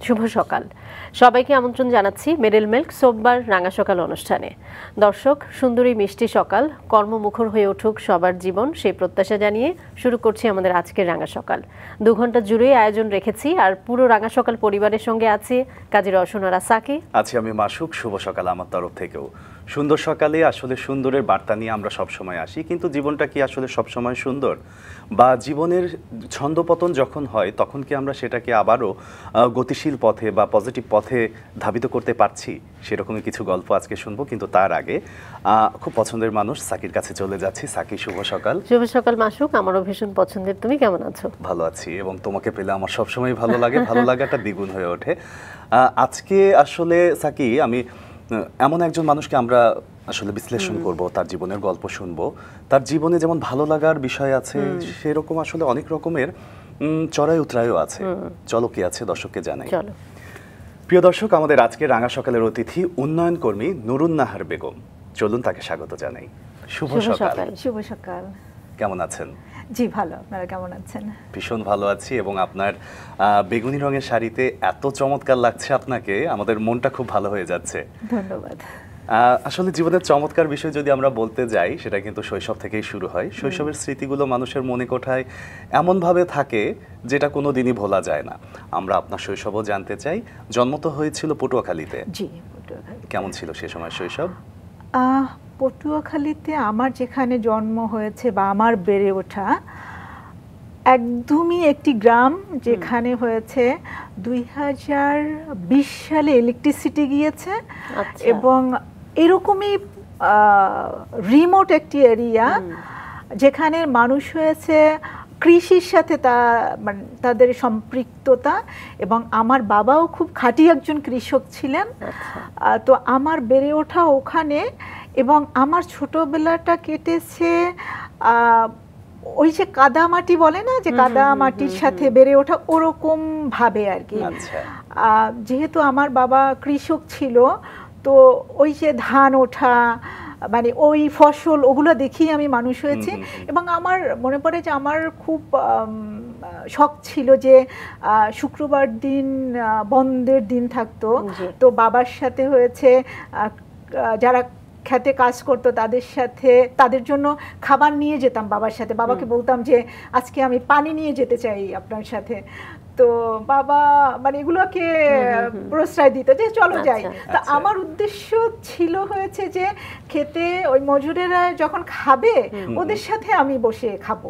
শুভ সকাল সবাইকে আমন্ত্রণ জানাচ্ছি মেরিল মিল্ক সোমবার রাঙা সকাল অনুষ্ঠানে। দর্শক, সুন্দরী মিষ্টি সকাল কর্মমুখর হয়ে উঠুক সবার জীবন, সেই প্রত্যাশা জানিয়ে শুরু করছি আমাদের আজকের রাঙা সকাল। 2 ঘন্টা জুড়ে আয়োজন রেখেছি, আর পুরো রাঙা সকাল পরিবারের সঙ্গে আছি কাজী রওশন সাকি, আছি আমি মাসুক। শুভ সকাল আমার তরফ থেকেও। সুন্দর সকালে আসলে সুন্দরের বার্তা নিয়ে আমরা সবসময় আসি, কিন্তু জীবনটা কি আসলে সবসময় সুন্দর? বা জীবনের ছন্দপতন যখন হয় তখন কি আমরা সেটাকে আবারও গতিশীল পথে বা পজিটিভ পথে ধাবিত করতে পারছি? সেরকমই কিছু গল্প আজকে শুনবো, কিন্তু তার আগে খুব পছন্দের মানুষ সাকির কাছে চলে যাচ্ছি। সাকি, শুভ সকাল। শুভ সকাল মাসুক, আমারও ভীষণ পছন্দের। তুমি কেমন আছো? ভালো আছি, এবং তোমাকে পেলে আমার সবসময় ভালো লাগে, ভালো লাগাটা দ্বিগুণ হয়ে ওঠে। আজকে আসলে সাকি, আমি এমন একজন মানুষকে আমরা আসলে বিশ্লেষণ করব, তার জীবনের গল্প শুনবো। তার জীবনে যেমন ভালো লাগার বিষয় আছে, সেরকম আসলে অনেক রকমের চড়াই উতরাইও আছে। চলো কি আছে দর্শককে জানাই। প্রিয় দর্শক, আমাদের আজকে রাঙা সকালের অতিথি উন্নয়ন কর্মী নুরুন নাহার বেগম। চলুন তাকে স্বাগত জানাই। শুভ সকাল। শুভ সকাল। কেমন আছেন? জি ভালো, আপনারা কেমন আছেন? ভীষণ ভালো আছি, এবং আপনার বেগুনি রঙের শাড়িতে এত চমৎকার লাগছে আপনাকে, আমাদের মনটা খুব ভালো হয়ে যাচ্ছে। ধন্যবাদ। আসলে জীবনের চমৎকার বিষয় যদি আমরা বলতে যাই, সেটা কিন্তু শৈশব থেকেই শুরু হয়। শৈশবের স্মৃতিগুলো মানুষের মনে কোঠায় এমনভাবে থাকে যেটা কোনো দিনই ভোলা যায় না। আমরা আপনার শৈশবও জানতে চাই। জন্ম তো হয়েছিল পটুয়াখালীতে। জি, পটুয়াখালী। কেমন ছিল সে সময় শৈশব? পটুয়াখালীতে আমার যেখানে জন্ম হয়েছে বা আমার বেড়ে ওঠা, একদমই একটি গ্রাম যেখানে হয়েছে 2020 সালে ইলেকট্রিসিটি গিয়েছে। এবং এরকমই রিমোট একটি এরিয়া যেখানে মানুষ হয়েছে কৃষির সাথে তাদের সম্পৃক্ততা, এবং আমার বাবাও খুব খাঁটি একজন কৃষক ছিলেন। তো আমার বেড়ে ওঠা ওখানে, এবং আমার ছোটবেলাটা কেটেছে ওই যে কাদামাটি বলে না, যে কাদামাটির সাথে বেড়ে ওঠা, ওরকম ভাবে আর কি। যেহেতু আমার বাবা কৃষক ছিল, তো ওই যে ধান ওঠা, মানে ওই ফসল, ওগুলো দেখেই আমি মানুষ হয়েছি। এবং আমার মনে পড়ে যে আমার খুব শখ ছিল যে শুক্রবার দিন বন্ধের দিন থাকতো, তো বাবার সাথে হয়েছে যারা খেতে কাজ করতো তাদের সাথে, তাদের জন্য খাবার নিয়ে যেতাম বাবার সাথে। বাবাকে বলতাম যে আজকে আমি পানি নিয়ে যেতে চাই আপনার সাথে। তো বাবা মানে এগুলোকে প্রশ্রয় দিত যে চলো যাই। তো আমার উদ্দেশ্য ছিল হয়েছে যে খেতে ওই মজুরেরা যখন খাবে ওদের সাথে আমি বসে খাবো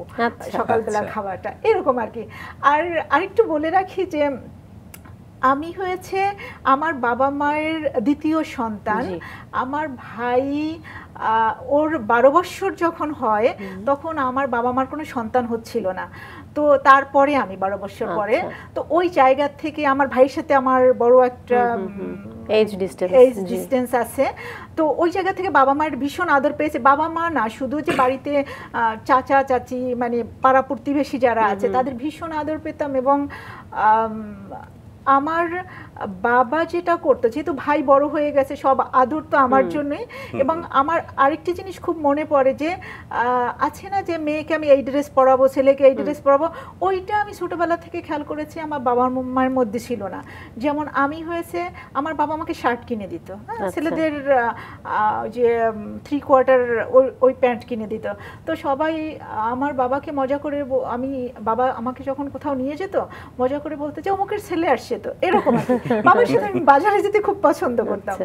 সকালবেলার খাবারটা, এরকম আর কি। আর আরেকটু বলে রাখি যে আমি হয়েছে আমার বাবা মায়ের দ্বিতীয় সন্তান। আমার ভাই ওর 12 বছর যখন হয়, তখন আমার বাবা মার কোনো সন্তান হচ্ছিল না। তো তারপরে আমি 12 বছর পরে, তো ওই জায়গা থেকে আমার ভাইয়ের সাথে আমার বড় একটা এজ ডিস্টেন্স আছে। তো ওই জায়গা থেকে বাবা মায়ের ভীষণ আদর পেয়েছে। বাবা মা না শুধু যে বাড়িতে চাচা চাচি, মানে পাড়া প্রতিবেশী যারা আছে তাদের ভীষণ আদর পেতাম। এবং আমার বাবা যেটা করতো, যেহেতু ভাই বড় হয়ে গেছে, সব আদর তো আমার জন্যই। এবং আমার আরেকটি জিনিস খুব মনে পড়ে যে আছে না যে মেয়েকে আমি এই ড্রেস পরাবো, ছেলেকে এই ড্রেস পরাবো, ওইটা আমি ছোটবেলা থেকে খেয়াল করেছি আমার বাবার মায়ের মধ্যে ছিল না। যেমন আমি হয়েছে আমার বাবা আমাকে শার্ট কিনে দিত, ছেলেদের যে 3/4 ওই প্যান্ট কিনে দিত। তো সবাই আমার বাবাকে মজা করে, বাবা আমাকে যখন কোথাও নিয়ে যেত মজা করে বলতো যে অমুকের ছেলে আসছে, তো এরকম আর কি। বাবার সাথে আমি বাজারে যেতে খুব পছন্দ করতাম,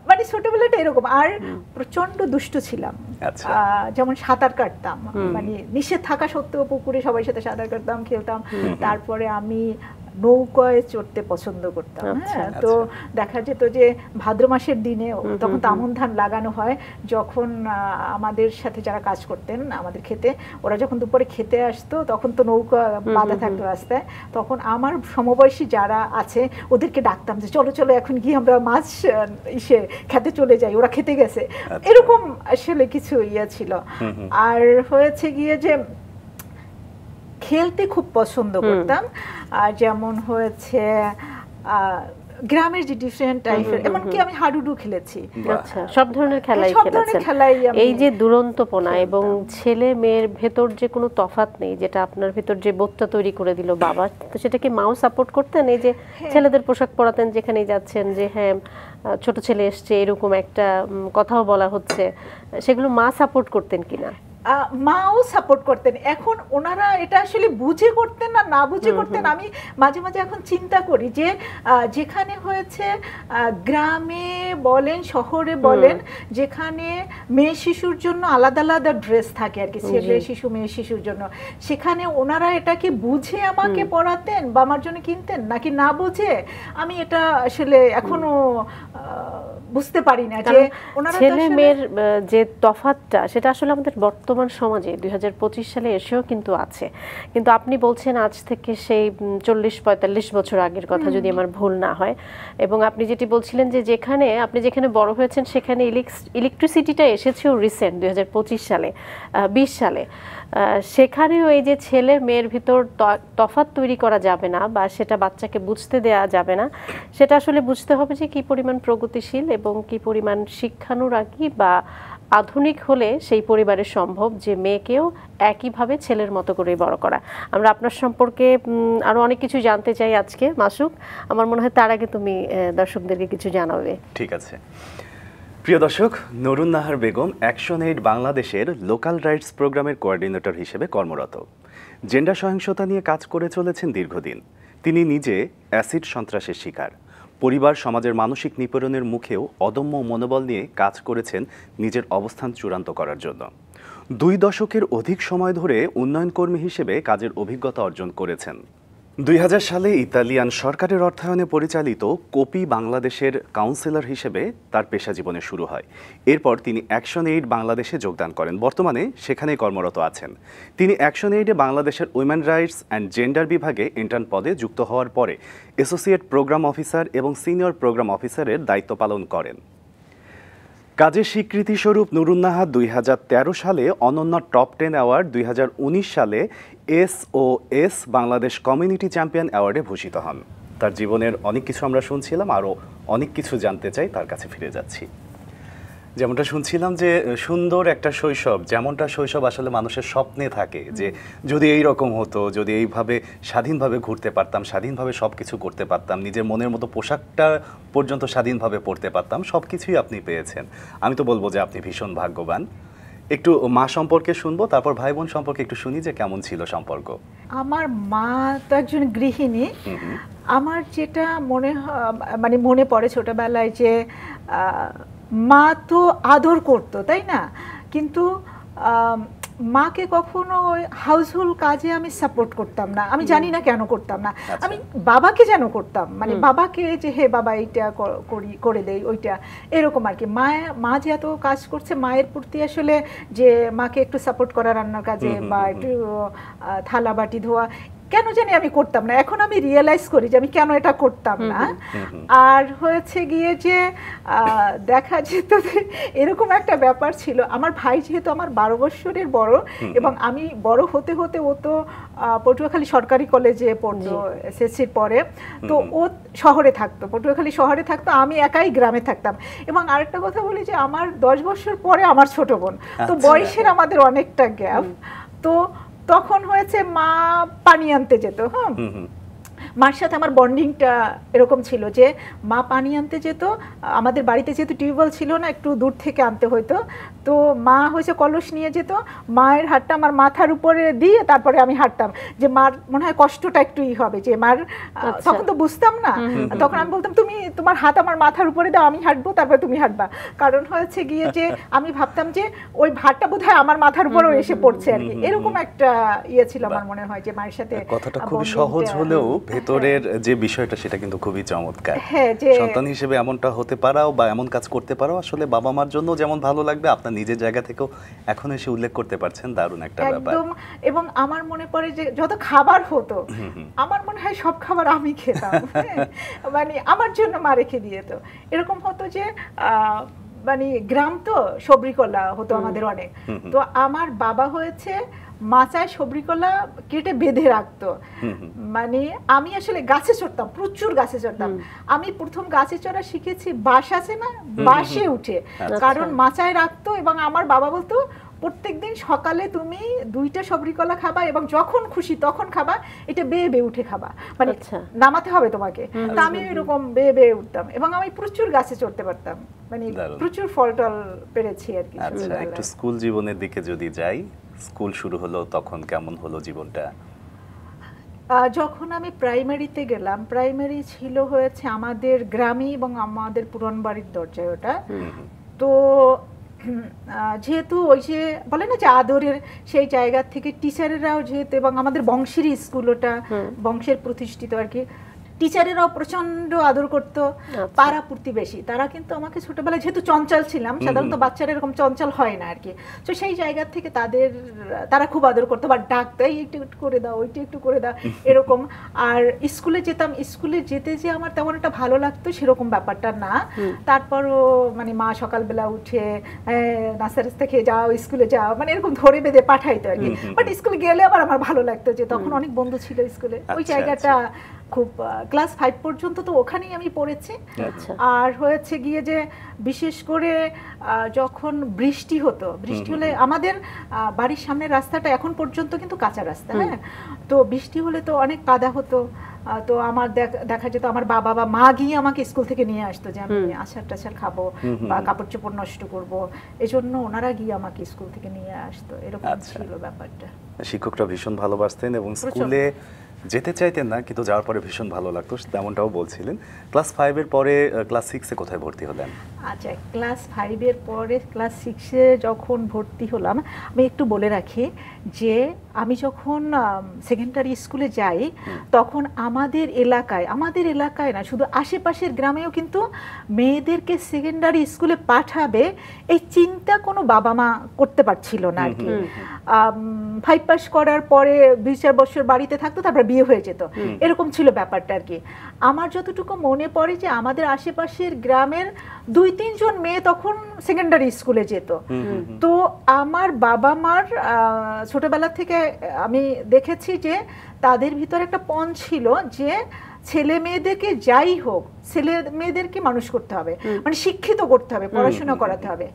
মানে ছোটবেলাটা এরকম। আর প্রচন্ড দুষ্ট ছিলাম, যেমন সাঁতার কাটতাম, মানে নিষেধ থাকা সত্ত্বেও পুকুরে সবাই সাথে সাঁতার কাটতাম, খেলতাম। তারপরে আমি নৌকায় চড়তে পছন্দ করতাম। হ্যাঁ, তো দেখা যেত যে ভাদ্র মাসের দিনে, তখন তামন ধান লাগানো হয়, যখন আমাদের সাথে যারা কাজ করতেন আমাদের খেতে, ওরা যখন দুপুরে খেতে আসতো, তখন তো নৌকা বাঁধা থাকতো রাস্তায়, তখন আমার সমবয়সী যারা আছে ওদেরকে ডাকতাম যে চলো চলো এখন গিয়ে আমরা মাছ খেতে চলে যাই, ওরা খেতে গেছে। এরকম আসলে কিছু ইয়ে ছিল। আর হয়েছে গিয়ে যে খেলতে খুব পছন্দ করতাম। যেমন হয়েছে গ্রামের যে ডিফারেন্ট টাইপের, এমনকি আমি হাডুডু খেলেছি। আচ্ছা, সব ধরনের খেলাই সব ধরনের খেলেছেন। খেলাই এই যে দুরন্তপনা এবং ছেলে মেয়ের ভেতর যে কোনো তফাৎ নেই, যেটা আপনার ভেতর যে বোধটা তৈরি করে দিল বাবা, তো সেটা কি মাও সাপোর্ট করতেন? এই যে ছেলেদের পোশাক পরাতেন যেখানেই যাচ্ছেন, যে হ্যাঁ ছোট ছেলে এসছে এরকম একটা কথাও বলা হচ্ছে, সেগুলো মা সাপোর্ট করতেন কিনা? মাও সাপোর্ট করতেন। এখন ওনারা এটা আসলে বুঝে করতেন না না বুঝে করতেন, আমি মাঝে মাঝে এখন চিন্তা করি যে যেখানে হয়েছে গ্রামে বলেন শহরে বলেন, যেখানে মেয়ে শিশুর জন্য আলাদা আলাদা ড্রেস থাকে আর কি, ছেলে শিশু মেয়ে শিশুর জন্য, সেখানে ওনারা এটাকে বুঝে আমাকে পড়াতেন বা আমার জন্য কিনতেন নাকি না বুঝে, আমি এটা আসলে এখনো বুঝতে পারি না। যে ওনারা ছেলে মেয়ের যে তফাৎটা, সেটা আসলে আমাদের বর্তমান সমাজে 2025 সালে এসেও কিন্তু আছে। কিন্তু আপনি বলছেন আজ থেকে সেই 40-45 বছর আগের কথা, যদি আমার ভুল না হয়। এবং আপনি যেটি বলছিলেন যে আপনি যেখানে বড় হয়েছেন সেখানে ইলেকট্রিসিটিটা এসেছেও রিসেন্ট 2025 সালে 20 সালে। সেখানেও এই যে ছেলে মেয়ের ভিতর তফাৎ তৈরি করা যাবে না বা সেটা বাচ্চাকে বুঝতে দেয়া যাবে না, সেটা আসলে বুঝতে হবে যে কি পরিমাণ প্রগতিশীল এবং কি পরিমাণ শিক্ষানুরাগী বা আধুনিক হলে সেই পরিবারের সম্ভব যে মেয়েকেও একইভাবে ছেলের মতো করে বড় করা। আমরা আপনার সম্পর্কে আরো অনেক কিছু জানতে চাই আজকে মাসুক, আমার মনে হয় তার আগে তুমি দর্শকদেরকে কিছু জানাবে। ঠিক আছে। প্রিয় দর্শক, নূরুন নাহার বেগম অ্যাকশন এইড বাংলাদেশের লোকাল রাইটস প্রোগ্রামের কোঅর্ডিনেটর হিসেবে কর্মরত। জেন্ডার সহিংসতা নিয়ে কাজ করে চলেছেন দীর্ঘদিন। তিনি নিজে অ্যাসিড সন্ত্রাসের শিকার। পরিবার সমাজের মানসিক নিপীড়নের মুখেও অদম্য মনোবল নিয়ে কাজ করেছেন নিজের অবস্থান চূড়ান্ত করার জন্য। 2 দশকের অধিক সময় ধরে উন্নয়ন কর্মী হিসেবে কাজের অভিজ্ঞতা অর্জন করেছেন। 2000 সালে ইতালিয়ান সরকারের অর্থায়নে পরিচালিত কোপি বাংলাদেশের কাউন্সিলর হিসেবে তার পেশা জীবনে শুরু হয়। এরপর তিনি অ্যাকশন এইড বাংলাদেশে যোগদান করেন। বর্তমানে সেখানেই কর্মরত আছেন। তিনি অ্যাকশন এইডে বাংলাদেশের উইমেন রাইটস অ্যান্ড জেন্ডার বিভাগে ইন্টার্ন পদে যুক্ত হওয়ার পরে অ্যাসোসিয়েট প্রোগ্রাম অফিসার এবং সিনিয়র প্রোগ্রাম অফিসারের দায়িত্ব পালন করেন। কাজের স্বীকৃতিস্বরূপ নূরুন নাহার 2013 সালে অনন্য টপ 10 অ্যাওয়ার্ড, 2019 সালে SOS বাংলাদেশ কমিউনিটি চ্যাম্পিয়ন অ্যাওয়ার্ডে ভূষিত হন। তার জীবনের অনেক কিছু আমরা শুনছিলাম, আরও অনেক কিছু জানতে চাই, তার কাছে ফিরে যাচ্ছি। যেমনটা শুনছিলাম যে সুন্দর একটা শৈশব, যেমনটা শৈশব আসলে মানুষের স্বপ্নে থাকে যে যদি এই রকম হতো, যদি এইভাবে স্বাধীনভাবে ঘুরতে পারতাম, স্বাধীনভাবে সব কিছু করতে পারতাম, নিজের মনের মতো পোশাকটা পর্যন্ত স্বাধীনভাবে পরতে পারতাম, সব কিছুই আপনি পেয়েছেন। আমি তো বলবো যে আপনি ভীষণ ভাগ্যবান। একটু মা সম্পর্কে শুনবো, তারপর ভাই বোন সম্পর্কে একটু শুনি যে কেমন ছিল সম্পর্ক। আমার মা তো একজন গৃহিণী। আমার যেটা মনে পড়ে ছোটবেলায় যে মা তো আদর করতো, তাই না? কিন্তু মাকে কখনো হাউসহোল্ড কাজে আমি সাপোর্ট করতাম না। আমি জানি না কেন করতাম না। আমি বাবাকে যেন করতাম, মানে বাবাকে যে হে বাবা এইটা করে দেই ওইটা, এরকম আর কি। মা যে এত কাজ করছে, মায়ের প্রতি আসলে যে মাকে একটু সাপোর্ট করা রান্নার কাজে বা একটু থালা বাটি ধোয়া, কেন জানি আমি করতাম না। এখন আমি রিয়েলাইজ করি যে আমি কেন এটা করতাম না। আর হয়েছে গিয়ে যে দেখা যেত এরকম একটা ব্যাপার ছিল, আমার ভাই যেহেতু আমার 12 বছরের বড়, এবং আমি বড় হতে হতে ও তো পটুয়াখালী সরকারি কলেজে পড়তো এসএসসির পরে, তো ও শহরে থাকতো, পটুয়াখালী শহরে থাকতো, আমি একাই গ্রামে থাকতাম। এবং আরেকটা কথা বলি যে আমার 10 বছর পরে আমার ছোট বোন, তো বয়সের আমাদের অনেকটা গ্যাপ। তো তখন হয়েছে মা পানি আনতে যেত। হ্যাঁ, মার সাথে আমার বন্ডিংটা এরকম ছিল যে মা পানি আনতে যেত, আমাদের বাড়িতে যেহেতু টিউবওয়েল ছিল না, একটু দূর থেকে আনতে হতো, তো মা হয়েছে কলস নিয়ে যেত, মায়ের হাতটা আমার মাথার উপরে দিয়ে তারপরে আমি হাঁটতাম, যে মার মনে হয় কষ্টটা একটু হবে, যে মার তখন তো বুঝতাম না, তখন আমি বলতাম তুমি তোমার হাত আমার মাথার উপরে দাও, আমি হাঁটবো, তারপরে তুমি হাঁটবা। কারণ হয়েছে গিয়ে যে আমি ভাবতাম যে ওই ভাতটা বোধহয় আমার মাথার উপরেও এসে পড়ছে আর কি, এরকম একটা ইয়ে ছিল আমার মনে হয় যে মায়ের সাথে। কথাটা খুবই সহজ হলেও ভেতরের যে বিষয়টা সেটা কিন্তু খুবই চমৎকার। সন্তান হিসেবে এমনটা হতে পারাও বা এমন কাজ করতে পারাও আসলে বাবা মার জন্য যেমন ভালো লাগবে, আপনার নিজের জায়গা থেকেও এখন এসে উল্লেখ করতে পারছেন, দারুণ একটা ব্যাপার। একদম। এবং আমার মনে পড়ে যে যত খাবার হতো, আমার মনে হয় সব খাবার আমি খেতাম, মানে আমার জন্য মা রেখে দিয়ে। তো এরকম হতো যে মানে গ্রাম তো সবরিকলা হতো আমাদের অনেক, তো আমার বাবা হয়েছে মাচায় সবরিকলা কেটে বেঁধে রাখতো। মানে আমি আসলে গাছে চড়তাম, প্রচুর গাছে চড়তাম। আমি প্রথম গাছে চড়া শিখেছি বাঁশ আছে না, বাঁশে উঠে, কারণ মাচায় রাখতো এবং আমার বাবা বলতো প্রত্যেকদিন সকালে তুমি 2টা সবরিকলা খাবা এবং যখন খুশি তখন খাবা, এটা বেয়ে বেয়ে উঠে খাবা, মানে নামাতে হবে তোমাকে। তা আমি এরকম বেয়ে বেয়ে উঠতাম এবং আমি প্রচুর গাছে চড়তে পারতাম, মানে প্রচুর ফল টল পেরেছি আর কি। আচ্ছা, একটু স্কুল জীবনের দিকে যদি যাই, স্কুল শুরু হলো তখন কেমন হলো জীবনটা? যখন আমি প্রাইমারিতে গেলাম, প্রাইমারি ছিল হয়েছে আমাদের গ্রামে এবং আমাদের পুরান বাড়ির দরজায় ওটা। তো যেহেতু ওই যে বলে না যে আদরের সেই জায়গা থেকে টিচারেরাও যেহেতু, এবং আমাদের বংশেরই স্কুল ওটা, বংশের প্রতিষ্ঠিত আর কি, টিচারেরাও প্রচন্ড আদর করতো, পাড়া প্রতিবেশী তারা কিন্তু আমাকে ছোটবেলায়, যেহেতু চঞ্চল ছিলাম, সাধারণত বাচ্চারা এরকম চঞ্চল হয় না আর কি, তো সেই জায়গা থেকে তারা খুব আদর করতো বা ডাকতো, এইটা একটু করে দাও, ওইটা একটু করে দাও এরকম। আর স্কুলে যেতাম, স্কুলে যেতে যে আমার তেমন একটা ভালো লাগতো সেরকম ব্যাপারটা না। তারপরও মানে মা সকালবেলা উঠে নাস্তা টাস্তা খেয়ে যাও, স্কুলে যাও, মানে এরকম ধরে বেঁধে পাঠাইতো আর কি। বাট স্কুলে গেলে আবার আমার ভালো লাগতো, যে তখন অনেক বন্ধু ছিল স্কুলে, ওই জায়গাটা খুব। ক্লাস 5 পর্যন্ত তো ওখানেই আমি পড়েছি। আর হয়েছে গিয়ে যে বিশেষ করে যখন বৃষ্টি হতো, বৃষ্টি হলে আমাদের বাড়ির সামনের রাস্তাটা এখন পর্যন্ত কিন্তু কাঁচা রাস্তা, হ্যাঁ, তো বৃষ্টি হলে তো অনেক কাদা হতো। তো আমার দেখা যেত আমার বাবা বা মা গিয়ে আমাকে স্কুল থেকে নিয়ে আসতো, যে আমি আচার টাচার খাবো বা কাপড় চোপড় নষ্ট করবো, এজন্য ওনারা গিয়ে আমাকে স্কুল থেকে নিয়ে আসতো, এরকম ছিল ব্যাপারটা। শিক্ষকরা ভীষণ ভালোবাসতেন এবং স্কুলে যেতে চাইতেন না, কিন্তু যাওয়ার পরে ভীষণ ভালো লাগতো, তেমনটাও বলছিলেন। ক্লাস 5-এর পরে ক্লাস 6-এ কোথায় ভর্তি হলেন? আচ্ছা, ক্লাস 5-এর পরে ক্লাস 6-এ যখন ভর্তি হলাম, আমি একটু বলে রাখি যে আমি যখন সেকেন্ডারি স্কুলে যাই, তখন আমাদের এলাকায় না, শুধু আশেপাশের গ্রামেও কিন্তু মেয়েদেরকে সেকেন্ডারি স্কুলে পাঠাবে এই চিন্তা কোনো বাবা মা করতে পারছিল না আর কি। 5 পাস করার পরে 2-4 বছর বাড়িতে থাকতো, তারপর বিয়ে হয়ে যেত, এরকম ছিল ব্যাপারটা আর কি। আমার যতটুকু মনে পড়ে যে আমাদের আশেপাশের গ্রামের 2-3 জন মেয়ে তখন সেকেন্ডারি স্কুলে যেত। তো আমার বাবা মার ছোটবেলা থেকে আমি দেখেছি যে তাদের ভিতরে একটা পণ ছিল যে ছেলে মেয়েদেরকে যাই হোক, ছেলে মেয়েদেরকে মানুষ করতে হবে, মানে শিক্ষিত করতে হবে, পড়াশোনা করাতে হবে।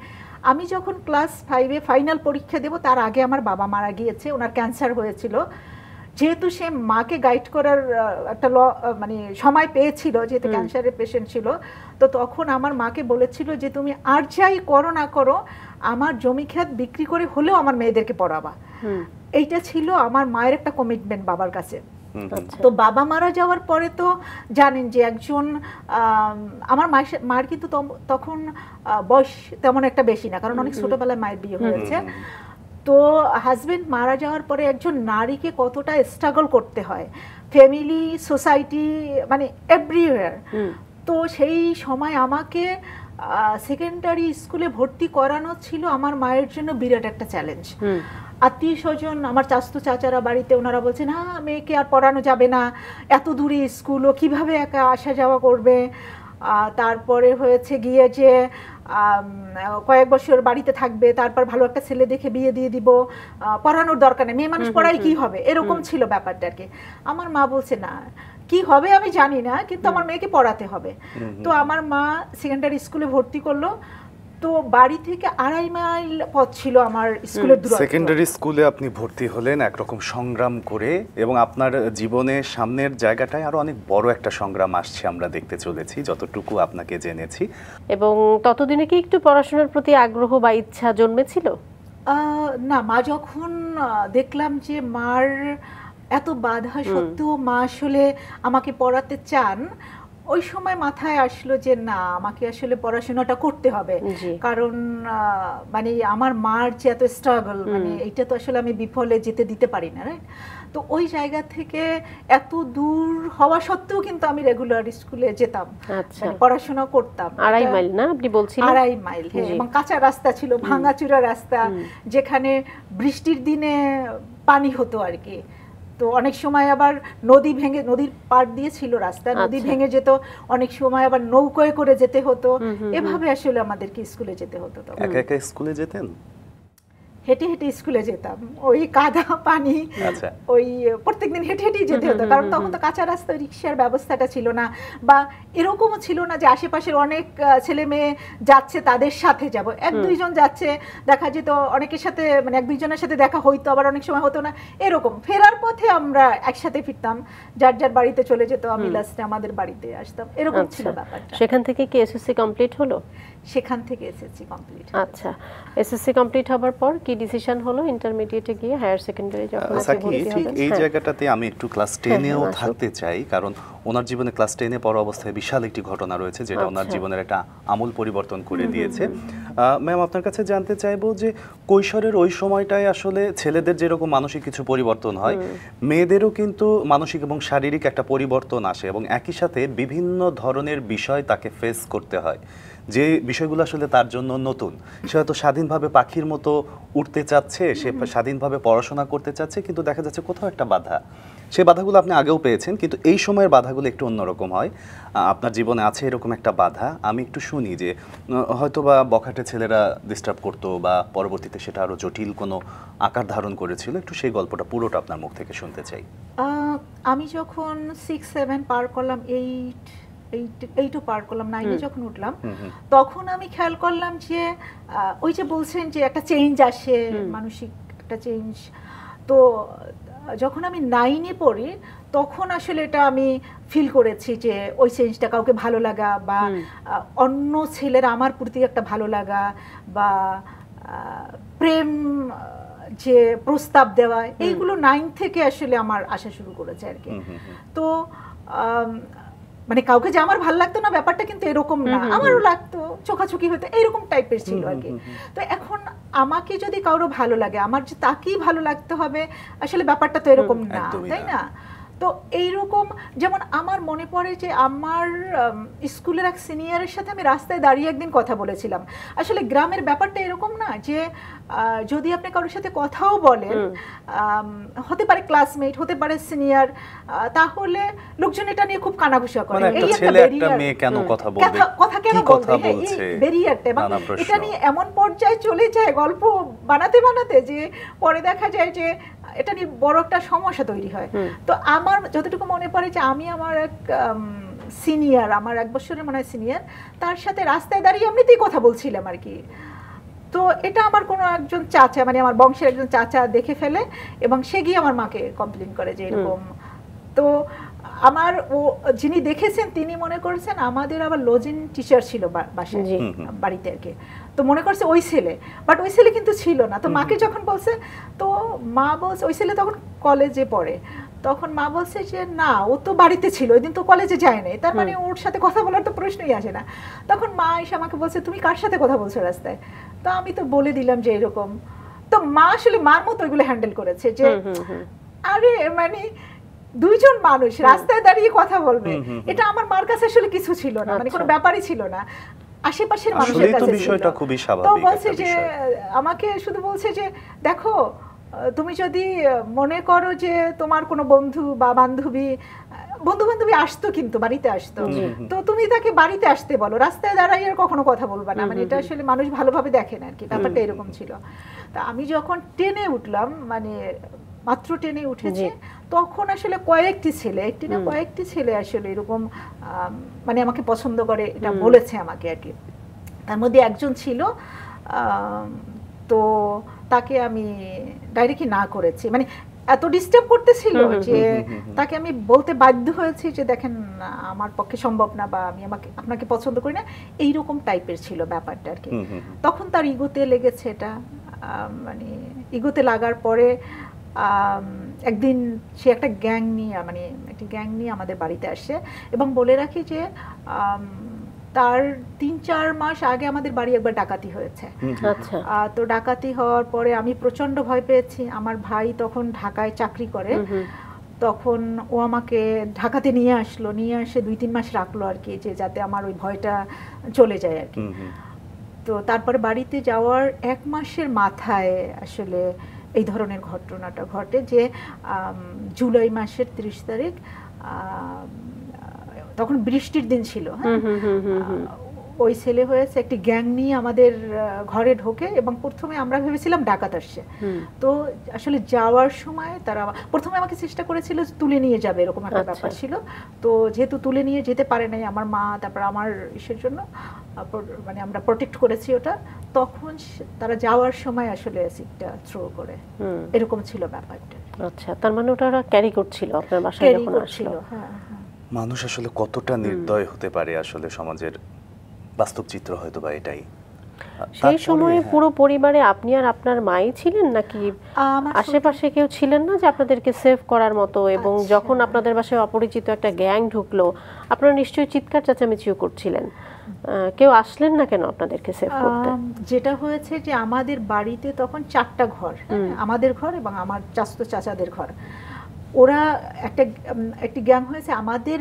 আমি যখন ক্লাস 5-এ ফাইনাল পরীক্ষা দেব, তার আগে আমার বাবা মারা গিয়েছে, ওনার ক্যান্সার হয়েছিল। যেহেতু সে মাকে গাইড করার একটা মানে সময় পেয়েছিল, যেহেতু ক্যান্সারের পেশেন্ট ছিল, তো তখন আমার মাকে বলেছিল যে তুমি আর যাই করো না করো, আমার জমি ক্ষেত বিক্রি করে হলেও আমার মেয়েদেরকে পড়াবা। এইটা ছিল আমার মায়ের একটা কমিটমেন্ট বাবার কাছে। তো বাবা মারা যাওয়ার পরে তো জানেন যে একজন, আমার মায়ের কিন্তু তখন বয়স তেমন একটা বেশি না, কারণ অনেক ছোটবেলায় মায়ের বিয়ে হয়েছে। তো হাজবেন্ড মারা যাওয়ার পরে একজন নারীকে কতটা স্ট্রাগল করতে হয়, ফ্যামিলি, সোসাইটি, মানে এভরিওয়্যার। তো সেই সময় আমাকে সেকেন্ডারি স্কুলে ভর্তি করানো ছিল আমার মায়ের জন্য বিরাট একটা চ্যালেঞ্জ। আত্মীয় স্বজন, আমার চাচতো চাচারা বাড়িতে, ওনারা বলছেন হ্যাঁ মেয়েকে আর পড়ানো যাবে না, এত দূরে স্কুল, ও কীভাবে একা আসা যাওয়া করবে। তারপরে হয়েছে গিয়ে যে কয়েক বছর বাড়িতে থাকবে, তারপর ভালো একটা ছেলে দেখে বিয়ে দিয়ে দিব, পড়ানোর দরকার নেই, মেয়ে মানুষ পড়াই কি হবে, এরকম ছিল ব্যাপারটা আর কি। আমার মা বলছে না, কি হবে আমি জানি না, কিন্তু আমার মেয়েকে পড়াতে হবে। তো আমার মা সেকেন্ডারি স্কুলে ভর্তি করলো। তো বাড়ি থেকে 2.5 মাইল পথ ছিল আমার স্কুলের দূরত্ব। সেকেন্ডারি স্কুলে আপনি ভর্তি হলেন একরকম সংগ্রাম করে, এবং আপনার জীবনের সামনের জায়গাটায় আরো অনেক বড় একটা সংগ্রাম আসছে আমরা দেখতে চলেছি, যতটুকু আপনাকে জেনেছি। এবং ততদিনে কি একটু পড়াশোনার প্রতি আগ্রহ বা ইচ্ছা জন্মেছিল? না, মা যখন দেখলাম যে মার এত বাধা সত্ত্বেও মা আসলে আমাকে পড়াতে চান, ওই সময় মাথায় আসলো যে না, আমাকে আসলে পড়াশোনাটা করতে হবে, কারণ মানে আমার মার যে এত স্ট্রাগল, মানে এইটা তো আসলে আমি বিফলে যেতে দিতে পারি না, রাইট? তো ওই জায়গা থেকে এত দূর হওয়া সত্ত্বেও কিন্তু আমি রেগুলার স্কুলে যেতাম, মানে পড়াশোনা করতাম। 2.5 মাইল না আপনি বলছিলেন? 2.5 মাইল, হ্যাঁ, এবং কাঁচা রাস্তা ছিল, ভাঙাচুরা রাস্তা, যেখানে বৃষ্টির দিনে পানি হতো আর কি। তো অনেক সময় আবার নদীর পাড় দিয়ে ছিল রাস্তা, নদী ভেঙে যেত, অনেক সময় আবার নৌকোয় করে যেতে হতো, এভাবে আসলে আমাদেরকে স্কুলে যেতে হতো। একা একা স্কুলে যেতেন? হেঁটে হেঁটে স্কুলে যেতাম, ওই কাদা পানি, ওই প্রত্যেকদিন হেঁটে হেঁটেই যেতে হতো, কারণ তখন তো কাঁচা রাস্তায় রিক্সার ব্যবস্থাটা ছিল না, বা এরকমও ছিল না যে আশেপাশের অনেক ছেলে মেয়ে যাচ্ছে তাদের সাথে যাব। এক দুইজন যাচ্ছে, দেখা যেত অনেকের সাথে, মানে এক দুইজনের সাথে দেখা হইতো, আবার অনেক সময় হতো না, এরকম। ফেরার পথে আমরা একসাথে ফিরতাম, যার যার বাড়িতে চলে যেত, আমি লাস্টে আমাদের বাড়িতে আসতাম, এরকম ছিল ব্যাপারটা। সেখান থেকে কি এসএসসি কমপ্লিট হলো? সেখান থেকে এসএসসি কমপ্লিট। আচ্ছা, এসএসসি কমপ্লিট হবার পর কি ডিসিশন হলো ইন্টারমিডিয়েটে গিয়ে, হায়ার সেকেন্ডারি যখন সাকি? ঠিক এই জায়গাটাতে আমি একটু ক্লাস 10-এও থাকতে চাই, কারণ ওনার জীবনে ক্লাস 10-এ পড়া অবস্থায় বিশাল একটি ঘটনা রয়েছে যেটা ওনার জীবনের একটা আমূল পরিবর্তন করে দিয়েছে। ম্যাম, আপনার কাছে জানতে চাইবো যে কৈশোরের ওই সময়টায় আসলে ছেলেদের যেরকম মানসিক কিছু পরিবর্তন হয়, মেয়েদেরও কিন্তু মানসিক এবং শারীরিক একটা পরিবর্তন আসে, এবং একই সাথে বিভিন্ন ধরনের বিষয় তাকে ফেস করতে হয়, যে বিষয়গুলো আসলে তার জন্য নতুন। সে হয়তো স্বাধীনভাবে পাখির মতো উঠতে চাচ্ছে, সে স্বাধীনভাবে পড়াশোনা করতে চাচ্ছে, কিন্তু দেখা যাচ্ছে কোথাও একটা বাধা। সেই বাধাগুলো আপনি আগেও পেয়েছেন, কিন্তু এই সময়ের বাধাগুলো একটু অন্যরকম হয়। আপনার জীবনে আছে এরকম একটা বাধা, আমি একটু শুনি যে হয়তো বা বখাটে ছেলেরা ডিস্টার্ব করতো, বা পরবর্তীতে সেটা আরো জটিল কোনো আকার ধারণ করেছিল। একটু সেই গল্পটা পুরোটা আপনার মুখ থেকে শুনতে চাই। আমি যখন 6-7 পার করলাম, 8ও পার করলাম, 9-এ যখন উঠলাম, তখন আমি খেয়াল করলাম যে ওই যে বলছেন যে একটা চেঞ্জ আসে, মানসিক একটা চেঞ্জ। তো যখন আমি 9-এ পড়ি তখন আসলে এটা আমি ফিল করেছি যে ওই চেঞ্জটা, কাউকে ভালো লাগা, বা অন্য ছেলের আমার প্রতি একটা ভালো লাগা, বা প্রেম যে প্রস্তাব দেওয়া, এইগুলো 9 থেকে আসলে আমার আসা শুরু করেছে আর কি। তো মানে কাউকে যে আমার ভালো লাগতো না ব্যাপারটা কিন্তু এরকম না, আমারও লাগতো, চোখাচোখি হতো, এইরকম টাইপের ছিল আর কি। তো এখন আমাকে যদি কারো ভালো লাগে, আমার যে তাকেই ভালো লাগতে হবে, আসলে ব্যাপারটা তো এরকম না, তাই না? তো এইরকম, যেমন আমার মনে পড়ে যে আমার স্কুলের এক সিনিয়রের সাথে আমি রাস্তায় দাঁড়িয়ে একদিন কথা বলেছিলাম। আসলে গ্রামের ব্যাপারটা এরকম না যে যদি আপনি কারোর সাথে কথাও বলেন, হতে পারে ক্লাসমেট, হতে পারে সিনিয়র, তাহলে লোকজন এটা নিয়ে খুব কানাঘুষা করে, এই একটা ব্যারিয়ার, কথা কেন বলবে, এই ব্যারিয়ারটা, এবং এটা নিয়ে এমন পর্যায়ে চলে যায় গল্প বানাতে বানাতে যে পরে দেখা যায় যে এটা নিয়ে বড় একটা সমস্যা তৈরি হয়। তো আমার যতটুকু মনে পড়ে যে আমি আমার এক সিনিয়র, আমার 1 বছরের মনে হয় সিনিয়র, তার সাথে রাস্তায় দাঁড়িয়ে এমনিতেই কথা বলছিলাম আর কি। তো এটা আমার কোনো একজন চাচা, মানে আমার বংশের একজন চাচা দেখে ফেলে, এবং সে গিয়ে আমার মাকে কমপ্লেন করে যে এরকম। তো আমার ও যিনি দেখেছেন তিনি মনে করেছেন আমাদের আবার লজিং টিচার ছিল বাসায়, বাড়িতে আর কি। তো মনে করছে ওই ছেলে, বাট ওই ছেলে কিন্তু ছিল না। তো মাকে যখন বলছে, তো মা বলছে, ওই ছেলে তখন কলেজে পড়ে, তখন মা বলছে যে না, ও তো বাড়িতে ছিল, ওই দিন তো কলেজে যায় নাই, তার মানে ওর সাথে কথা বলার তো প্রশ্নই আসে না। তখন মা এসে আমাকে বলছে তুমি কার সাথে কথা বলছো রাস্তায়? তো আমি তো বলে দিলাম যে এরকম। তো মা আসলে মার মতো ওইগুলো হ্যান্ডেল করেছে যে আরে মানে দুইজন মানুষ রাস্তায় দাঁড়িয়ে কথা বলবে, এটা আমার মার কাছে আসলে কিছু ছিল না, মানে কোনো ব্যাপারই ছিল না, আশেপাশের মানুষের কাছে বিষয়টা খুবই স্বাভাবিক। তো বলছে যে আমাকে শুধু বলছে যে দেখো, তুমি যদি মনে করো যে তোমার কোনো বন্ধু বা বান্ধবী আসতো, কিন্তু বাড়িতে আসতো, তো তুমি তাকে বাড়িতে আসতে বলো, রাস্তায় দাঁড়াইয়ে আর কখনো কথা বলবা না, মানে এটা আসলে মানুষ ভালোভাবে দেখে না আর কি, ব্যাপারটা এরকম ছিল। তা আমি যখন 10-এ উঠলাম, মানে মাত্র 10-এ উঠেছে, তখন আসলে কয়েকটি ছেলে আসলে এরকম মানে আমাকে পছন্দ করে, এটা বলেছে আমাকে আর কি। তার মধ্যে একজন ছিল, তো তাকে আমি ডাইরেক্টলি না করেছি, মানে এত ডিস্টার্ব করতেছিল যে তাকে আমি বলতে বাধ্য হয়েছি যে দেখেন আমার পক্ষে সম্ভব না, বা আমি আপনাকে পছন্দ করি না, এইরকম টাইপের ছিল ব্যাপারটা আর কি। তখন তার ইগোতে লেগেছে এটা, মানে ইগোতে লাগার পরে একদিন সে একটা গ্যাং নিয়ে আমাদের বাড়িতে আসে, এবং বলে রাখি যে তার 3-4 মাস আগে আমাদের বাড়ি একবার ডাকাতি হয়েছে। তো ডাকাতি হওয়ার পরে আমি প্রচন্ড ভয় পেয়েছি। আমার ভাই তখন ঢাকায় চাকরি করে, তখন ও আমাকে ঢাকাতে নিয়ে এসে 2-3 মাস রাখলো আর কি, যে যাতে আমার ওই ভয়টা চলে যায় আর কি। তো তারপরে বাড়িতে যাওয়ার 1 মাসের মাথায় আসলে এই ধরনের ঘটনাটা ঘটে যে জুলাই মাসের 30 তারিখ, তখন বৃষ্টির দিন ছিল, হ্যাঁ, ওই ছেলে হয়েছে একটি গ্যাং নিয়ে আমাদের ঘরে ঢোকে এবং প্রথমে আমরা ভেবেছিলাম ডাকাত আসছে। তো আসলে যাওয়ার সময় তারা প্রথমে আমাকে চেষ্টা করেছিল তুলে নিয়ে যাবে, এরকম একটা ব্যাপার ছিল। তো যেহেতু তুলে নিয়ে যেতে পারে নাই আমার মা, তারপর আমার ইসের জন্য মানে আমরা প্রোটেক্ট করেছি ওটা, তখন তারা যাওয়ার সময় আসলে অ্যাসিডটা থ্রো করে, এরকম ছিল ব্যাপারটা। আচ্ছা, তার মানে ওটা ক্যারি করছিল আপনার বাসায় যখন আসলো। হ্যাঁ, মানুষ আসলে কতটা নির্দয় হতে পারে, আসলে সমাজের বাস্তব চিত্র হয়তো বা এটাই। সেই সময় পুরো পরিবারে আপনি আর আপনার মাই ছিলেন নাকি আশেপাশে কেউ ছিলেন না যে আপনাদেরকে সেভ করার মতো? এবং যখন আপনাদের বাসায় অপরিচিত একটা গ্যাং ঢুকলো, আপনারা নিশ্চয়ই চিৎকার চেঁচামেচিও করছিলেন, কেউ আসলেন না কেন আপনাদেরকে সেভ করতে? যেটা হয়েছে যে আমাদের বাড়িতে তখন 4টা ঘর, আমাদের ঘর এবং আমার চাচাদের ঘর। ওরা একটি গ্যাং হয়েছে আমাদের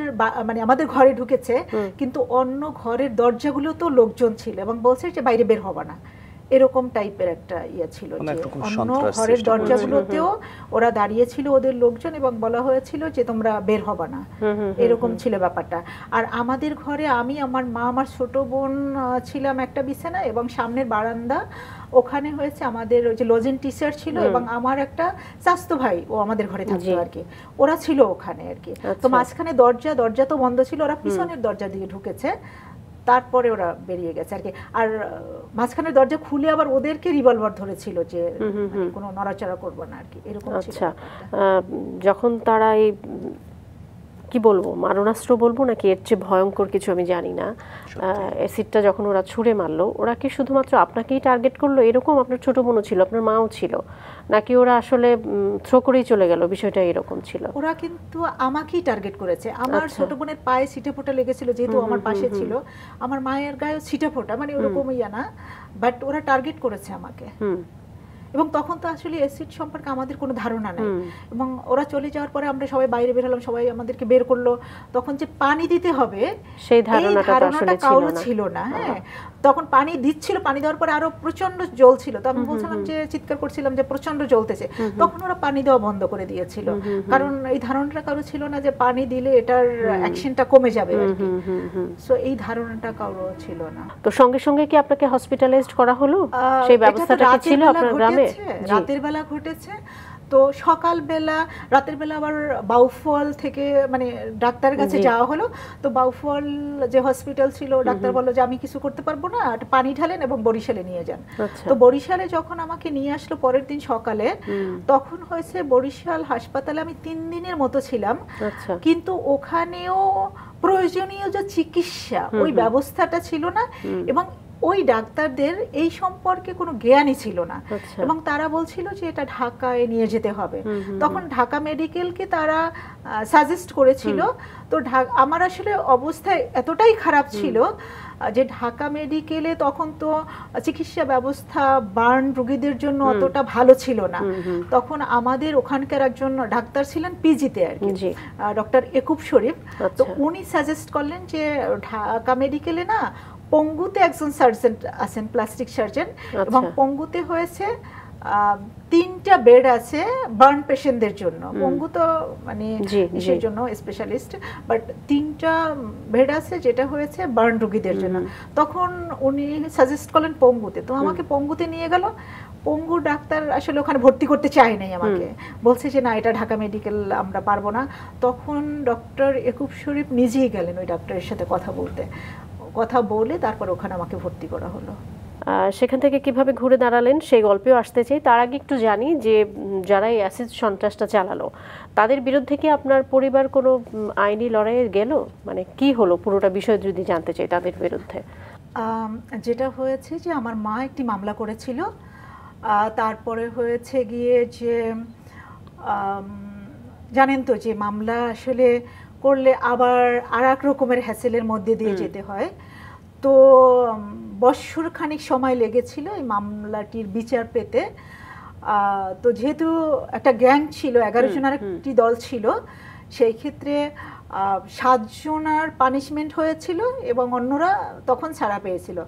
মানে আমাদের ঘরে ঢুকেছে, কিন্তু অন্য ঘরের দরজাগুলো তো লোকজন ছিল এবং বলছে যে বাইরে বের হবে না, এরকম টাইপের একটা ইয়ে ছিল যে অন্য ঘরের দরজাগুলোতেও ওরা দাঁড়িয়ে ছিল ওদের লোকজন এবং বলা হয়েছিল যে তোমরা বের হবে না, এরকম ছিল ব্যাপারটা। আর আমাদের ঘরে আমি, আমার মা, আমার ছোট বোন ছিলাম একটা বিছানা এবং সামনের বারান্দা, ওখানে হয়েছে আমাদের ওই যে লজেন টিচার ছিল এবং আমার একটা চাচতো ভাই, ও আমাদের ঘরে থাকতো আর কি, ওরা ছিল ওখানে আর কি। তো মাঝখানে দরজা তো বন্ধ ছিল, ওরা পিছনের দরজা দিয়ে ঢুকেছে, তারপরে ওরা বেরিয়ে গেছে আর কি। আর মাঝখানের দরজা খুলে আবার ওদেরকে রিভলভার ধরেছিল যে কোনো নড়াচড়া করবো না আর কি, এরকম ছিল। আচ্ছা, যখন তারা এই কি বলবো, মারণাস্ত্র বলবো নাকি এর চেয়ে ভয়ঙ্কর কিছু আমি জানি না, অ্যাসিডটা যখন ওরা ছুঁড়ে মারলো, ওরা কি শুধুমাত্র আপনাকেই টার্গেট করলো এরকম? আপনার ছোট বোনও ছিল, আপনার মাও ছিল, নাকি ওরা আসলে থ্রো করেই চলে গেল? বিষয়টা এরকম ছিল? ওরা কিন্তু আমাকেই টার্গেট করেছে। আমার ছোট বোনের পায়ে ছিটেফোঁটা লেগেছিল, যেহেতু আমার পাশে ছিল। আমার মায়ের গায়েও ছিটেফোঁটা, মানে ওরকম ইয়া না, বাট ওরা টার্গেট করেছে আমাকে। এবং তখন তো আসলে অ্যাসিড সম্পর্কে আমাদের কোনো ধারণা নেই, এবং ওরা চলে যাওয়ার পরে আমরা সবাই বাইরে বের হলাম, সবাই আমাদেরকে বের করলো। তখন যে পানি দিতে হবে সেই ধারণাটা কারো ছিল না। হ্যাঁ, তখন পানি দিচ্ছিল, পানি দেওয়ার পরে আরো প্রচন্ড জ্বলছিল। তো আমি বলছিলাম যে, চিৎকার করছিলাম যে প্রচন্ড জ্বলতেছে, তখন ওরা পানি দেওয়া বন্ধ করে দিয়েছিল, কারণ এই ধারণাটা কারো ছিল না যে পানি দিলে এটার অ্যাকশনটা কমে যাবে আর কি। সো এই ধারণাটা কারো ছিল না। তো সঙ্গে সঙ্গে কি আপনাকে হসপিটালাইজড করা হলো? সেই ব্যবস্থাটা কি ছিল আপনার গ্রামে? রাতের বেলা ঘটেছে। তো সকালবেলা, রাতের বেলা আবার বাউফল থেকে মানে ডাক্তারের কাছে যাওয়া হলো। তো বাউফল যে হসপিটাল ছিল, ডাক্তার বললো যে আমি কিছু করতে পারবো না, পানি ঢালেন এবং বরিশালে নিয়ে যান। তো বরিশালে যখন আমাকে নিয়ে আসলো পরের দিন সকালে, তখন হয়েছে বরিশাল হাসপাতালে আমি 3 দিনের মতো ছিলাম, কিন্তু ওখানেও প্রয়োজনীয় যে চিকিৎসা ওই ব্যবস্থাটা ছিল না, এবং ওই ডাক্তারদের এই সম্পর্কে কোনো জ্ঞানই ছিল না, এবং তারা বলছিল যে এটা ঢাকায় নিয়ে যেতে হবে। তখন ঢাকা মেডিকেলকে তারা সাজেস্ট করেছিল। তো আমার আসলে অবস্থা এতটাই খারাপ ছিল যে ঢাকা মেডিকেলে তখন তো চিকিৎসা ব্যবস্থা বার্ন রোগীদের জন্য অতটা ভালো ছিল না। তখন আমাদের ওখানকার একজন ডাক্তার ছিলেন পিজিতে আর কি, ডক্টর একুব শরীফ। তো উনি সাজেস্ট করলেন যে ঢাকা মেডিকেলে না, পঙ্গুতে একজন সার্জন আছেন, প্লাস্টিক সার্জন, এবং পঙ্গুতে হয়েছে 3টা বেড আছে বার্ন পেশেন্টদের জন্য। পঙ্গু তো মানে সেই জন্য স্পেশালিস্ট, বাট 3টা বেড আছে যেটা হয়েছে বার্ন রোগীদের জন্য। তখন উনি সাজেস্ট করলেন পঙ্গুতে। তো আমাকে পঙ্গুতে নিয়ে গেল। পঙ্গু ডাক্তার আসলে ওখানে ভর্তি করতে চায় নাই আমাকে, বলছে যে না, এটা ঢাকা মেডিকেল আমরা পারবো না। তখন ডক্টর একুব শরীফ নিজেই গেলেন ওই ডাক্তারের সাথে কথা বলে তারপর ওখানে আমাকে ভর্তি করা হলো। সেখান থেকে কিভাবে ঘুরে দাঁড়ালেন সেই গল্পেও আসতে চাই। তার আগে একটু জানি যে যারা এই অ্যাসিড সন্ত্রাসটা চালালো, তাদের বিরুদ্ধে কি আপনার পরিবার কোনো আইনি লড়াইয়ে গেল? মানে কি হলো পুরোটা বিষয় যদি জানতে চাই তাদের বিরুদ্ধে। যেটা হয়েছে যে আমার মা একটি মামলা করেছিল। তারপরে হয়েছে গিয়ে যে জানেন তো যে মামলা আসলে করলে আবার আর এক রকমের হ্যাসেলের মধ্যে দিয়ে যেতে হয়। তো বছর খানিক সময় লেগেছিল এই মামলাটির বিচার পেতে। তো যেহেতু একটা গ্যাং ছিল, 11 জনের একটি দল ছিল, সেই ক্ষেত্রে 7 জনের পানিশমেন্ট হয়েছিল এবং অন্যরা তখন ছাড়া পেয়েছিল।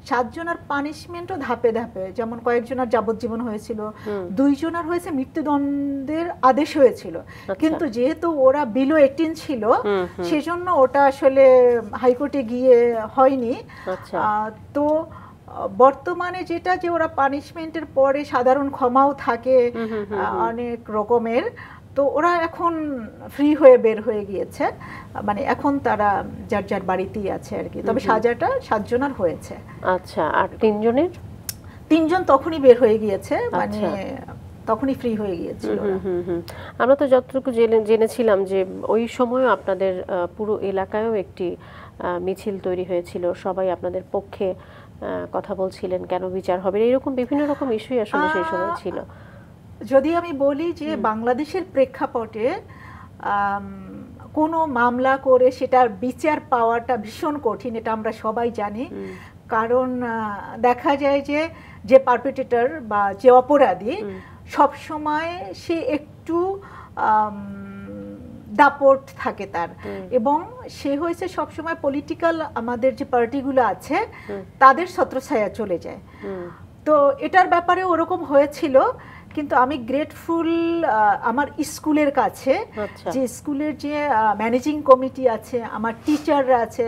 7 জনের পানিশমেন্টও ধাপে ধাপে, যেমন কয়েকজনের যাবজ্জীবন হয়েছিল, 2 জনের হয়েছে মৃত্যুদণ্ডের আদেশ হয়েছিল, কিন্তু যেহেতু ওরা বিলো 18 ছিল সেজন্য ওটা আসলে হাইকোর্টে গিয়ে হয়নি। তো বর্তমানে যেটা যে ওরা পানিশমেন্টের পরে সাধারণ ক্ষমাও থাকে অনেক রকমের, তো ওরা এখন ফ্রি হয়ে বের হয়ে গিয়েছে, মানে এখন তারা যার যার বাড়িতেই আছে আর কি। তবে সাজাটা 7 জনের হয়েছে। আচ্ছা, আর 3 জনের? 3 জন তখনই বের হয়ে গিয়েছে, মানে তখনই ফ্রি হয়ে গিয়েছিল। আমরা তো যতটুকু জেনেছিলাম যে ওই সময়ও আপনাদের পুরো এলাকায়ও একটি মিছিল তৈরি হয়েছিল, সবাই আপনাদের পক্ষে কথা বলছিলেন, কেন বিচার হবে, এরকম বিভিন্ন রকম ইস্যুই আসলে সেই সময় ছিল। যদি আমি বলি যে বাংলাদেশের প্রেক্ষাপটে কোনো মামলা করে সেটার বিচার পাওয়াটা ভীষণ কঠিন, এটা আমরা সবাই জানি। কারণ দেখা যায় যে যে পারপেট্রেটর বা যে অপরাধী সব সময় সে একটু দাপট থাকে তার, এবং সে হয়েছে সবসময় পলিটিক্যাল আমাদের যে পার্টিগুলো আছে তাদের ছত্রছায়া চলে যায়। তো এটার ব্যাপারে ওরকম হয়েছিল, কিন্তু আমি গ্রেটফুল আমার স্কুলের কাছে, যে স্কুলের যে ম্যানেজিং কমিটি আছে, আমার টিচাররা আছে,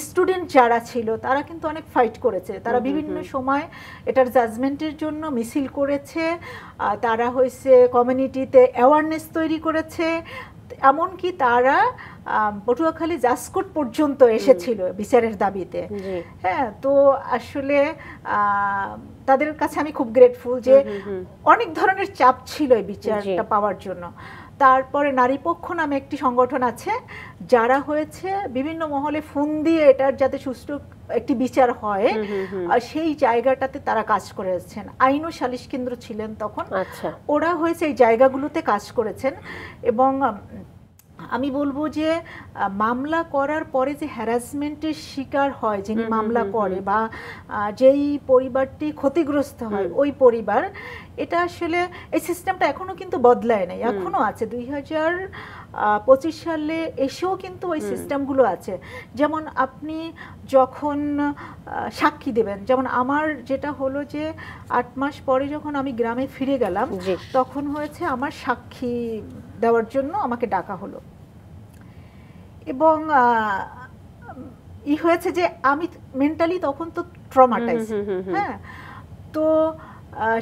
স্টুডেন্ট যারা ছিল তারা কিন্তু অনেক ফাইট করেছে। তারা বিভিন্ন সময় এটার জাজমেন্টের জন্য মিছিল করেছে, তারা হয়েছে কমিউনিটিতে অ্যাওয়ারনেস তৈরি করেছে, এমনকি তারা পটুয়াখালী জাজকোর্ট পর্যন্ত এসেছিল বিচারের দাবিতে। হ্যাঁ, তো আসলে তাদের কাছে আমি খুব গ্রেটফুল যে অনেক ধরনের চাপ ছিল এই বিচারটা পাওয়ার জন্য। তারপরে নারীপক্ষ নামে একটি সংগঠন আছে, যারা হয়েছে বিভিন্ন মহলে ফোন দিয়ে এটার যাতে সুষ্ঠু একটি বিচার হয় সেই জায়গাটাতে তারা কাজ করেছেন। আইন ও সালিশ কেন্দ্র ছিলেন তখন, ওরা হয়েছে এই জায়গাগুলোতে কাজ করেছেন। এবং আমি বলবো যে মামলা করার পরে যে হ্যারাসমেন্টের শিকার হয় যিনি মামলা করে, বা যেই পরিবারটি ক্ষতিগ্রস্ত হয় ওই পরিবার, এটা আসলে এই সিস্টেমটা এখনো কিন্তু বদলায় নাই, এখনো আছে। 2025 সালে এসেও কিন্তু ওই সিস্টেমগুলো আছে। যেমন আপনি যখন সাক্ষী দেবেন, যেমন আমার যেটা হলো যে 8 মাস পরে যখন আমি গ্রামে ফিরে গেলাম, তখন হয়েছে আমার সাক্ষী দেওয়ার জন্য আমাকে ডাকা হলো, এবং হয়েছে যে আমি মেন্টালি তখন তো ট্রমাটাইজ। হ্যাঁ, তো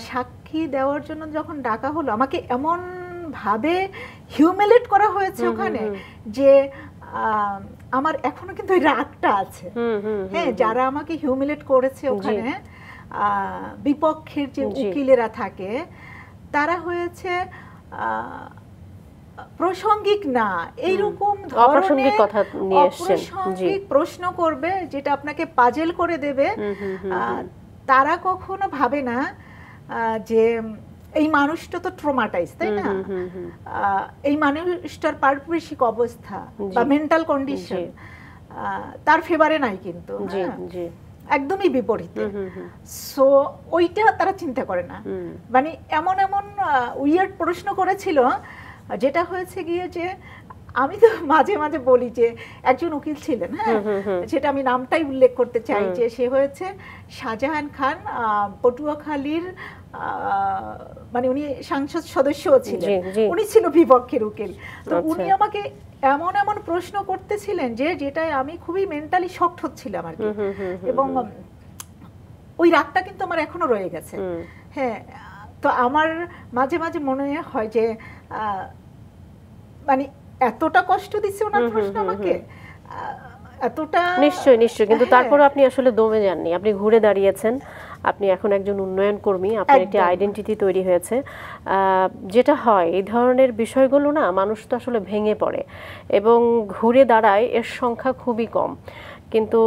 সাক্ষী দেওয়ার জন্য যখন ডাকা হলো, আমাকে এমন ভাবে হিউমিলেট করা হয়েছে ওখানে যে আমার এখনো কিন্তু ওই রাগটা আছে। হ্যাঁ, যারা আমাকে হিউমিলেট করেছে ওখানে, বিপক্ষের যে উকিলেরা থাকে, তারা হয়েছে প্রাসঙ্গিক না, এইরকম অপ্রাসঙ্গিক কথা নিয়ে এসেছেন, অপ্রাসঙ্গিক প্রশ্ন করবে যেটা আপনাকে পাজেল করে দেবে। তারা কখনো ভাবে না যে এই মানুষটা তো ট্রমাটাইজ, তাই না? এই মানুষটার পারিপার্শ্বিক অবস্থা বা মেন্টাল কন্ডিশন তার ফেভারে নাই, কিন্তু একদমই বিপরীতে। সো ওইটা তারা চিন্তা করে না। মানে এমন এমন উইয়ার্ড প্রশ্ন করেছিল, যেটা হয়েছে গিয়ে যে আমি তো মাঝে মাঝে বলি যে একজন উকিল ছিলেন, হ্যাঁ, সেটা আমি নামটাই উল্লেখ করতে চাই, যে সে হয়েছে শাহজাহান খান, পটুয়াখালীর, মানে উনি সংসদ সদস্যও ছিলেন, উনি ছিল বিপক্ষের উকিল। তো উনি আমাকে এমন এমন প্রশ্ন করতেছিলেন যেটাই আমি খুবই মেন্টালি শকড হচ্ছিলাম আর কি, এবং ওই রাগটা কিন্তু আমার এখনো রয়ে গেছে। হ্যাঁ, তো আমার মাঝে মাঝে মনে হয় যে মানে এতটা কষ্ট দিচ্ছে ওনার প্রশ্ন আমাকে, এতটা। নিশ্চয়ই নিশ্চয়ই, কিন্তু তারপরে আপনি আসলে দমে যাননি, আপনি ঘুরে দাঁড়িয়েছেন, আপনি এখন একজন উন্নয়ন কর্মী, আপনার একটি আইডেন্টিটি তৈরি হয়েছে। যেটা হয় এই ধরনের বিষয়গুলো না, মানুষ তো আসলে ভেঙে পড়ে এবং ঘুরে দাঁড়ায়, এর সংখ্যা খুবই কম। কিন্তু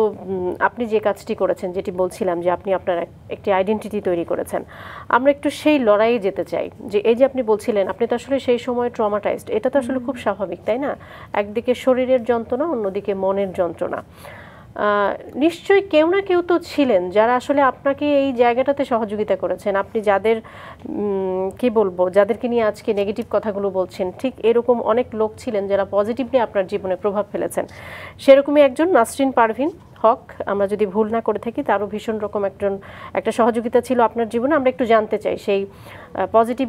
আপনি যে কাজটি করেছেন, যেটি বলছিলাম যে আপনি আপনার একটি আইডেন্টিটি তৈরি করেছেন, আমরা একটু সেই লড়াইয়ে যেতে চাই। যে এই যে আপনি বলছিলেন আপনি তো আসলে সেই সময় ট্রমাটাইজড, এটা তো আসলে খুব স্বাভাবিক, তাই না? একদিকে শরীরের যন্ত্রণা, অন্যদিকে মনের যন্ত্রণা। নিশ্চয়ই কেউ না কেউ তো ছিলেন যারা আসলে আপনাকে এই জায়গাটাতে সহযোগিতা করেছেন। আপনি যাদের কি বলবো, যাদেরকে নিয়ে আজকে নেগেটিভ কথাগুলো বলছেন, ঠিক এরকম অনেক লোক ছিলেন যারা পজিটিভলি আপনার জীবনে প্রভাব ফেলেছেন। সেরকমই একজন নাসরিন পারভীন হক, আমরা যদি ভুল না করে থাকি, তারও ভীষণ রকম একটা সহযোগিতা ছিল আপনার জীবনে। আমরা একটু জানতে চাই সেই পজিটিভ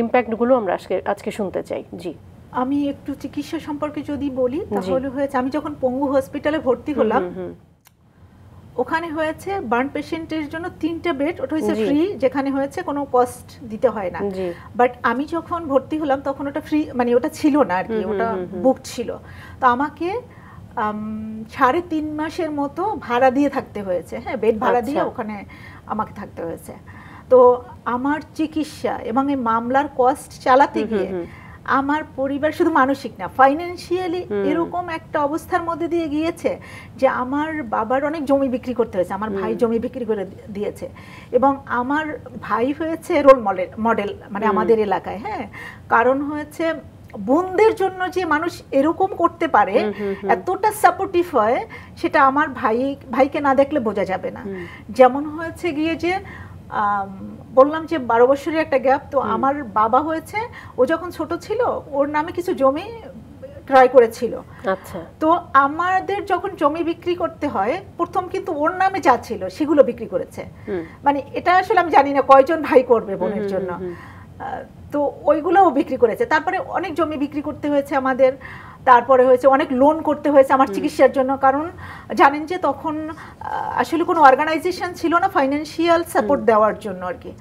ইম্প্যাক্টগুলো আমরা আজকে শুনতে চাই। জি, আমি একটু চিকিৎসা সম্পর্কে যদি বলি তাহলে হয়েছে, আমি যখন পঙ্গু হসপিটালে ভর্তি হলাম, ওখানে হয়েছে বার্ন পেশেন্টের জন্য 3টা বেড, ওটা হয়েছে ফ্রি, যেখানে হয়েছে কোনো কস্ট দিতে হয় না। বাট আমি যখন ভর্তি হলাম তখন ওটা ফ্রি, মানে ওটা ছিল না আর কি, ওটা বুক ছিল। তো আমাকে 3.5 মাসের মতো ভাড়া দিয়ে থাকতে হয়েছে, হ্যাঁ, বেড ভাড়া দিয়ে ওখানে আমাকে থাকতে হয়েছে। তো আমার চিকিৎসা এবং এই মামলার কস্ট চালাতে গিয়ে আমার পরিবার শুধু মানসিক না, ফাইন্যান্সিয়ালি এরকম একটা অবস্থার মধ্যে দিয়ে গিয়েছে যে আমার বাবার অনেক জমি বিক্রি করতে হয়েছে, আমার ভাই জমি বিক্রি করে দিয়েছে, এবং আমার ভাই হয়েছে রোল মডেল মানে আমাদের এলাকায়, হ্যাঁ। কারণ হয়েছে বোনদের জন্য যে মানুষ এরকম করতে পারে, এতটা সাপোর্টিভ হয়, সেটা আমার ভাইকে না দেখলে বোঝা যাবে না। যেমন হয়েছে গিয়ে যে বললাম যে 12 বছরের একটা গ্যাপ, তো আমার বাবা হয়েছে, ও যখন ছোট ছিল ওর নামে কিছু জমি ক্রয় করেছিল। আচ্ছা, তো আমাদের যখন জমি বিক্রি করতে হয়, প্রথম কিন্তু ওর নামে যা ছিল সেগুলো বিক্রি করেছে। মানে এটা আসলে আমি জানি না কয়জন ভাই করবে বোনের জন্য, তো ওইগুলোও বিক্রি করেছে। তারপরে অনেক জমি বিক্রি করতে হয়েছে আমাদের, তারপরে হয়েছে অনেক লোন করতে হয়েছে আমার চিকিৎসার জন্য। কারণ জানেন যে তখন আসলে কোনো অর্গানাইজেশন ছিল না ফাইন্যান্সিয়াল সাপোর্ট দেওয়ার জন্য আর কি।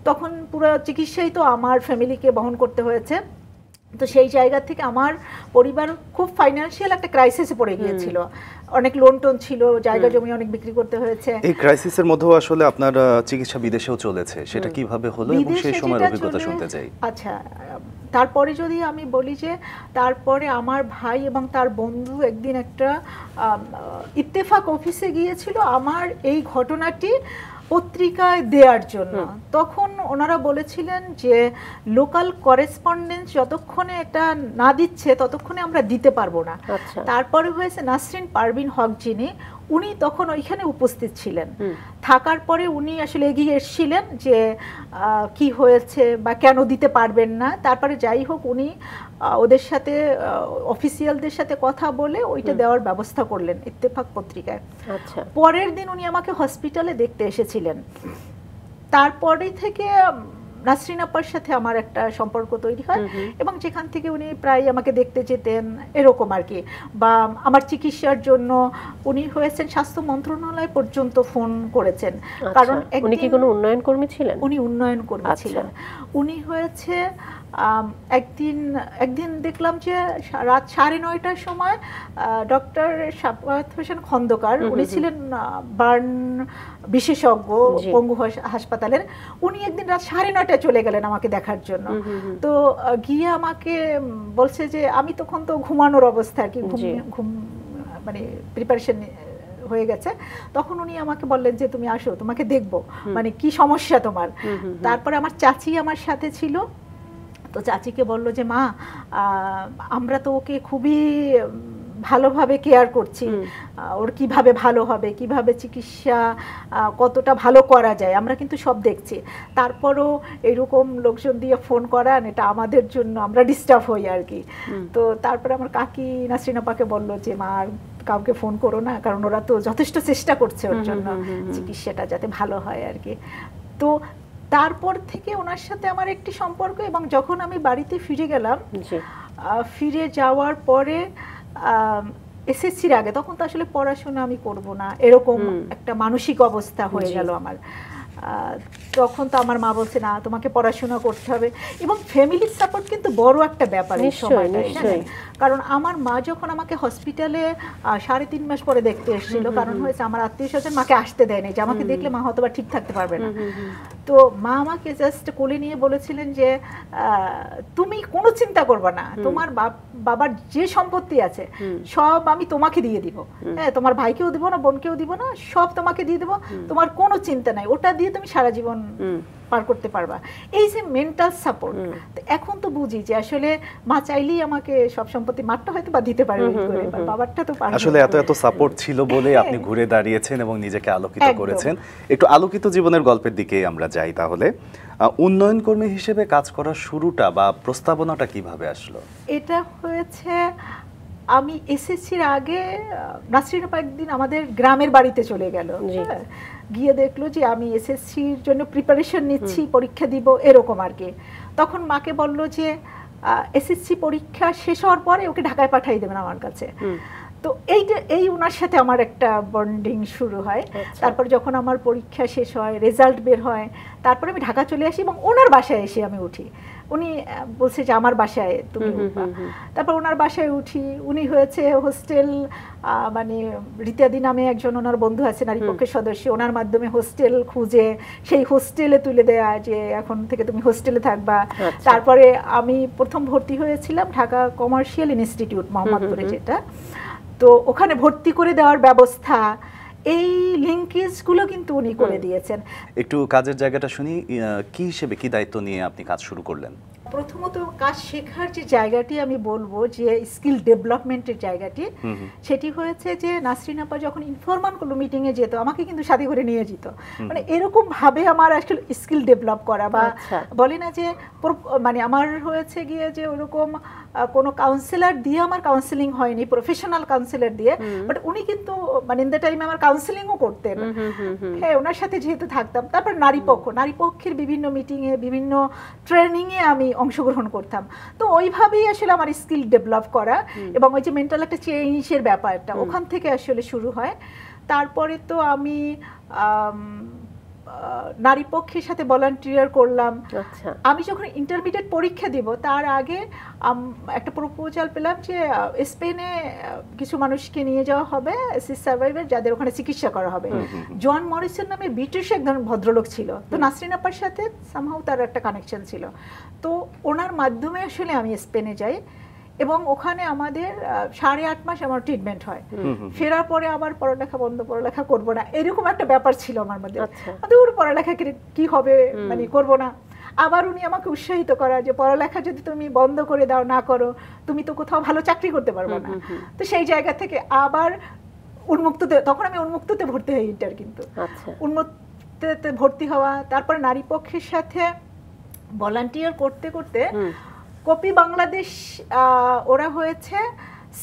তখন পুরো চিকিৎসাই তো আমার ফ্যামিলিকে বহন করতে হয়েছে। তো সেই জায়গা থেকে আমার পরিবার খুব ফাইন্যান্সিয়াল একটা ক্রাইসিসে পড়ে গিয়েছিল, অনেক লোন টোন ছিল, জায়গা জমি অনেক বিক্রি করতে হয়েছে। এই ক্রাইসিসের মধ্যেও আসলে আপনার চিকিৎসা বিদেশেও চলেছে, সেটা কিভাবে হলো এবং সেই সময়ের অভিজ্ঞতা শুনতে চাই। আচ্ছা, তারপরে যদি আমি বলি যে তারপরে আমার ভাই এবং তার বন্ধু একদিন একটা ইত্তেফাক অফিসে গিয়েছিল আমার এই ঘটনাটি পত্রিকায় দেওয়ার জন্য। তখন ওনারা বলেছিলেন যে লোকাল করেসপন্ডেন্স যতক্ষণে এটা না দিচ্ছে ততক্ষণে আমরা দিতে পারবো না। তারপরে হয়েছে নাসরিন পারভীন হক যিনি, উনি তখন ওইখানে উপস্থিত ছিলেন। থাকার পরে উনি আসলে এগিয়ে এসেছিলেন যে কি হয়েছে বা কেন দিতে পারবেন না। তারপরে যাই হোক উনি ওদের সাথে অফিসিয়ালদের সাথে কথা বলে ওইটা দেওয়ার ব্যবস্থা করলেন ইত্তেফাক পত্রিকায়। পরের দিন উনি আমাকে হসপিটালে দেখতে এসেছিলেন। তারপরে থেকে নাসরিন আপার সাথে আমার একটা সম্পর্ক তৈরি হয়, এবং যেখান থেকে উনি প্রায় আমাকে দেখতে যেতেন এরকম আর কি। বা আমার চিকিৎসার জন্য উনি হয়েছেন স্বাস্থ্য মন্ত্রণালয় পর্যন্ত ফোন করেছেন। কারণ উনি কি কোনো উন্নয়ন কর্মী ছিলেন? উনি উন্নয়ন কর্মী ছিলেন। উনি হয়েছে একদিন দেখলাম যে রাত 9:30টার সময় ডক্টর শাফাত হোসেন খন্দকার, উনি ছিলেন বার্ন বিশেষজ্ঞ পঙ্গু হাসপাতালের, উনি একদিন রাত 9:30টায় চলে গেলেন আমাকে দেখার জন্য। তো গিয়ে আমাকে বলছে যে আমি তখন তো ঘুমানোর অবস্থা আর কি, ঘুম মানে প্রিপারেশন হয়ে গেছে। তখন উনি আমাকে বললেন যে তুমি আসো, তোমাকে দেখবো, মানে কি সমস্যা তোমার। তারপরে আমার চাচি আমার সাথে ছিল, তো চাচিকে বলল যে মা আমরা তো ওকে খুবই ভালোভাবে কেয়ার করছি, ওর কিভাবে ভালো হবে, কিভাবে চিকিৎসা কতটা ভালো করা যায় আমরা কিন্তু সব দেখছি, তারপরও এরকম লোকজন দিয়ে ফোন করান, এটা আমাদের জন্য আমরা ডিস্টার্ব হই আর কি। তো তারপরে আমার কাকি নাসরিন আপাকে বললো যে মা কাউকে ফোন করো না, কারণ ওরা তো যথেষ্ট চেষ্টা করছে ওর জন্য চিকিৎসাটা যাতে ভালো হয় আর কি। তো তারপর থেকে ওনার সাথে আমার একটি সম্পর্ক, এবং যখন আমি বাড়িতে ফিরে গেলাম, ফিরে যাওয়ার পরে এসএসসির আগে, তখন তো আসলে পড়াশোনা আমি করব না এরকম একটা মানসিক অবস্থা হয়ে গেল আমার। তখন তো আমার মা বলছে না তোমাকে পড়াশোনা করতে হবে, এবং ফ্যামিলির সাপোর্ট কিন্তু বড় একটা ব্যাপার এই সময়টায়। কারণ আমার মা যখন আমাকে হসপিটালে 3.5 মাস পরে দেখতে এসেছিল, কারণ হয়েছে আমার আত্মীয় স্বজন মাকে আসতে দেয়নি, যে আমাকে দেখলে মা হয়তো বা ঠিক থাকতে পারবে না। তো মা আমাকে জাস্ট কোলে নিয়ে বলেছিলেন যে তুমি কোনো চিন্তা করবে না, তোমার বাবার যে সম্পত্তি আছে সব আমি তোমাকে দিয়ে দিব, হ্যাঁ, তোমার ভাইকেও দিব না, বোনকেও দিব না, সব তোমাকে দিয়ে দেবো, তোমার কোনো চিন্তা নাই, ওটা দিয়ে তুমি সারা জীবন পার করতে পারবা, এই যে মেন্টাল সাপোর্ট। এখন তো বুঝি যে আসলে মা চাইলেই আমাকে সব সম্পত্তি, মারটা হয়তো বা দিতে পারে করে, বাবারটা তো পারবে আসলে এত এত সাপোর্ট ছিল বলে আপনি ঘুরে দাঁড়িয়েছেন এবং নিজেকে আলোকিত করেছেন। একটু আলোকিত জীবনের গল্পের দিকে আমরা যাই তাহলে। উন্নয়ন কর্মী হিসেবে কাজ করার শুরুটা বা প্রস্তাবনাটা কিভাবে আসলো? এটা হয়েছে, আমি এসএসসির আগে নাসরিন আপা একদিন আমাদের গ্রামের বাড়িতে চলে গেল, গিয়ে দেখলো যে আমি এসএসসির জন্য প্রিপারেশন নিচ্ছি, পরীক্ষা দিব এরকম আর কি। তখন মাকে বললো যে এসএসসি পরীক্ষা শেষ হওয়ার পরে ওকে ঢাকায় পাঠিয়ে দেবেন আমার কাছে। তো এই ওনার সাথে আমার একটা বন্ডিং শুরু হয়। তারপর যখন আমার পরীক্ষা শেষ হয়, রেজাল্ট বের হয়, তারপরে আমি ঢাকা চলে আসি এবং ওনার বাসায় এসে আমি উঠি। উনি বলছে যে আমার বাসায় তুমি উঠবা। তারপর ওনার বাসায় উঠি। উনি হয়েছে হোস্টেল, মানে রিতাদি নামে একজন ওনার বন্ধু আছে নারী পক্ষের সদস্য, ওনার মাধ্যমে হোস্টেল খুঁজে সেই হোস্টেলে তুলে দেয়া যে এখন থেকে তুমি হোস্টেলে থাকবা। তারপরে আমি প্রথম ভর্তি হয়েছিলাম ঢাকা কমার্শিয়াল ইনস্টিটিউট মোহাম্মদপুরে, যেটা, তো ওখানে ভর্তি করে দেওয়ার ব্যবস্থা, এই লিঙ্কেজগুলো কিন্তু উনি করে দিয়েছেন। একটু কাজের জায়গাটা শুনি, কি হিসেবে কি দায়িত্ব নিয়ে আপনি কাজ শুরু করলেন? প্রথমত কাজ শেখার যে জায়গাটি আমি বলবো যে স্কিল ডেভেলপমেন্টের জায়গাটি, সেটি হয়েছে যে নাসরিন আপা যখন ইনফরমাল কোনো মিটিংয়ে যেত আমাকে কিন্তু সাথে করে নিয়ে যেত। মানে এরকম ভাবে আমার আসলে স্কিল ডেভেলপ করা, বা বলে না যে মানে আমার হয়েছে গিয়ে যে ওরকম কোনো কাউন্সিলর দিয়ে আমার কাউন্সিলিং হয়নি, প্রফেশনাল কাউন্সিলর দিয়ে, বাট উনি কিন্তু মানে ইন দ্য টাইমে আমার কাউন্সিলিংও করতেন। হ্যাঁ, ওনার সাথে যেহেতু থাকতাম। তারপর নারী পক্ষের বিভিন্ন মিটিংয়ে, বিভিন্ন ট্রেনিংয়ে আমি অংশগ্রহণ করতাম। তো ওইভাবেই আসলে আমার স্কিল ডেভেলপ করা এবং ওই যে মেন্টাল একটা চেঞ্জের ব্যাপারটা ওখান থেকে আসলে শুরু হয়। তারপরে তো আমি নারী পক্ষের সাথে ভলান্টিয়ার করলাম। আমি যখন ইন্টারমিডিয়েট পরীক্ষা দিব তার আগে একটা প্রপোজাল পেলাম যে স্পেনে কিছু মানুষকে নিয়ে যাওয়া হবে, অ্যাসিস্ট সার্ভাইভার, যাদের ওখানে চিকিৎসা করা হবে। জন মরিসন নামে ব্রিটিশ একজন ভদ্রলোক ছিল, তো নাসরিন আপার সাথে সামহাউ তার একটা কানেকশন ছিল। তো ওনার মাধ্যমে আসলে আমি স্পেনে যাই এবং ওখানে আমাদের 8.5 মাস আমার ট্রিটমেন্ট হয়। ফেরার পরে আবার পড়ালেখা বন্ধ, পড়ালেখা করব না, এরকম একটা ব্যাপার ছিল আমার মধ্যে। ওর পড়ালেখা কি হবে, মানে করব না। আবার উনি আমাকে উৎসাহিত করা যে পড়ালেখা যদি তুমি বন্ধ করে দাও, না করো, তুমি তো কোথাও ভালো চাকরি করতে পারবে না। তো সেই জায়গা থেকে আবার উন্মুক্ততে, তখন আমি উন্মুক্ততে ভর্তি হই ইন্টার, কিন্তু উন্মুক্ততে ভর্তি হওয়া, তারপরে নারী পক্ষের সাথে ভলান্টিয়ার করতে করতে কপি বাংলাদেশ, ওরা হয়েছে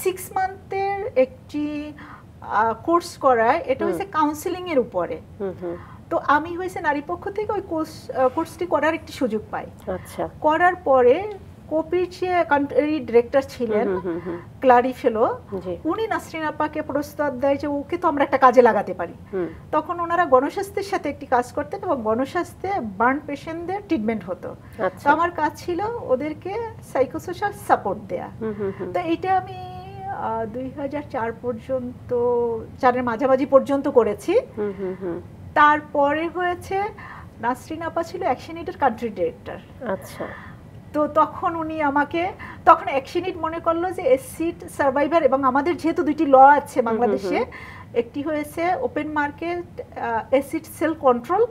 6 মান্থের একটি কোর্স করায়, এটা হয়েছে কাউন্সিলিং এর উপরে। তো আমি হয়েছে নারী পক্ষ থেকে ওই কোর্সটি করার একটি সুযোগ পাই। করার পরে কপির যে কান্ট্রি ডিরেক্টর ছিলেন ক্লারি ফেলো, উনি নাসরিন আপাকে প্রস্তাব দেয় যে ওকে তো আমরা একটা কাজে লাগাতে পারি। তখন ওনারা গণস্বাস্থ্যের সাথে একটি কাজ করতেন এবং গণস্বাস্থ্যে বার্ন পেশেন্টদের ট্রিটমেন্ট হতো। তো আমার কাজ ছিল ওদেরকে সাইকোসোশ্যাল সাপোর্ট দেয়া। তো এইটা আমি 2004 পর্যন্ত, 4-এর মাঝামাঝি পর্যন্ত করেছি। তারপরে হয়েছে নাসরিন আপা ছিল অ্যাকশন-এইডের কান্ট্রি ডিরেক্টর। তো তখন উনি আমাকে, তখন অ্যাকশন-এইড মনে করলো যে অ্যাসিড সার্ভাইভার, এবং আমাদের যেহেতু দুইটি ল আছে বাংলাদেশে, একটি হয়েছে open market acid sale control,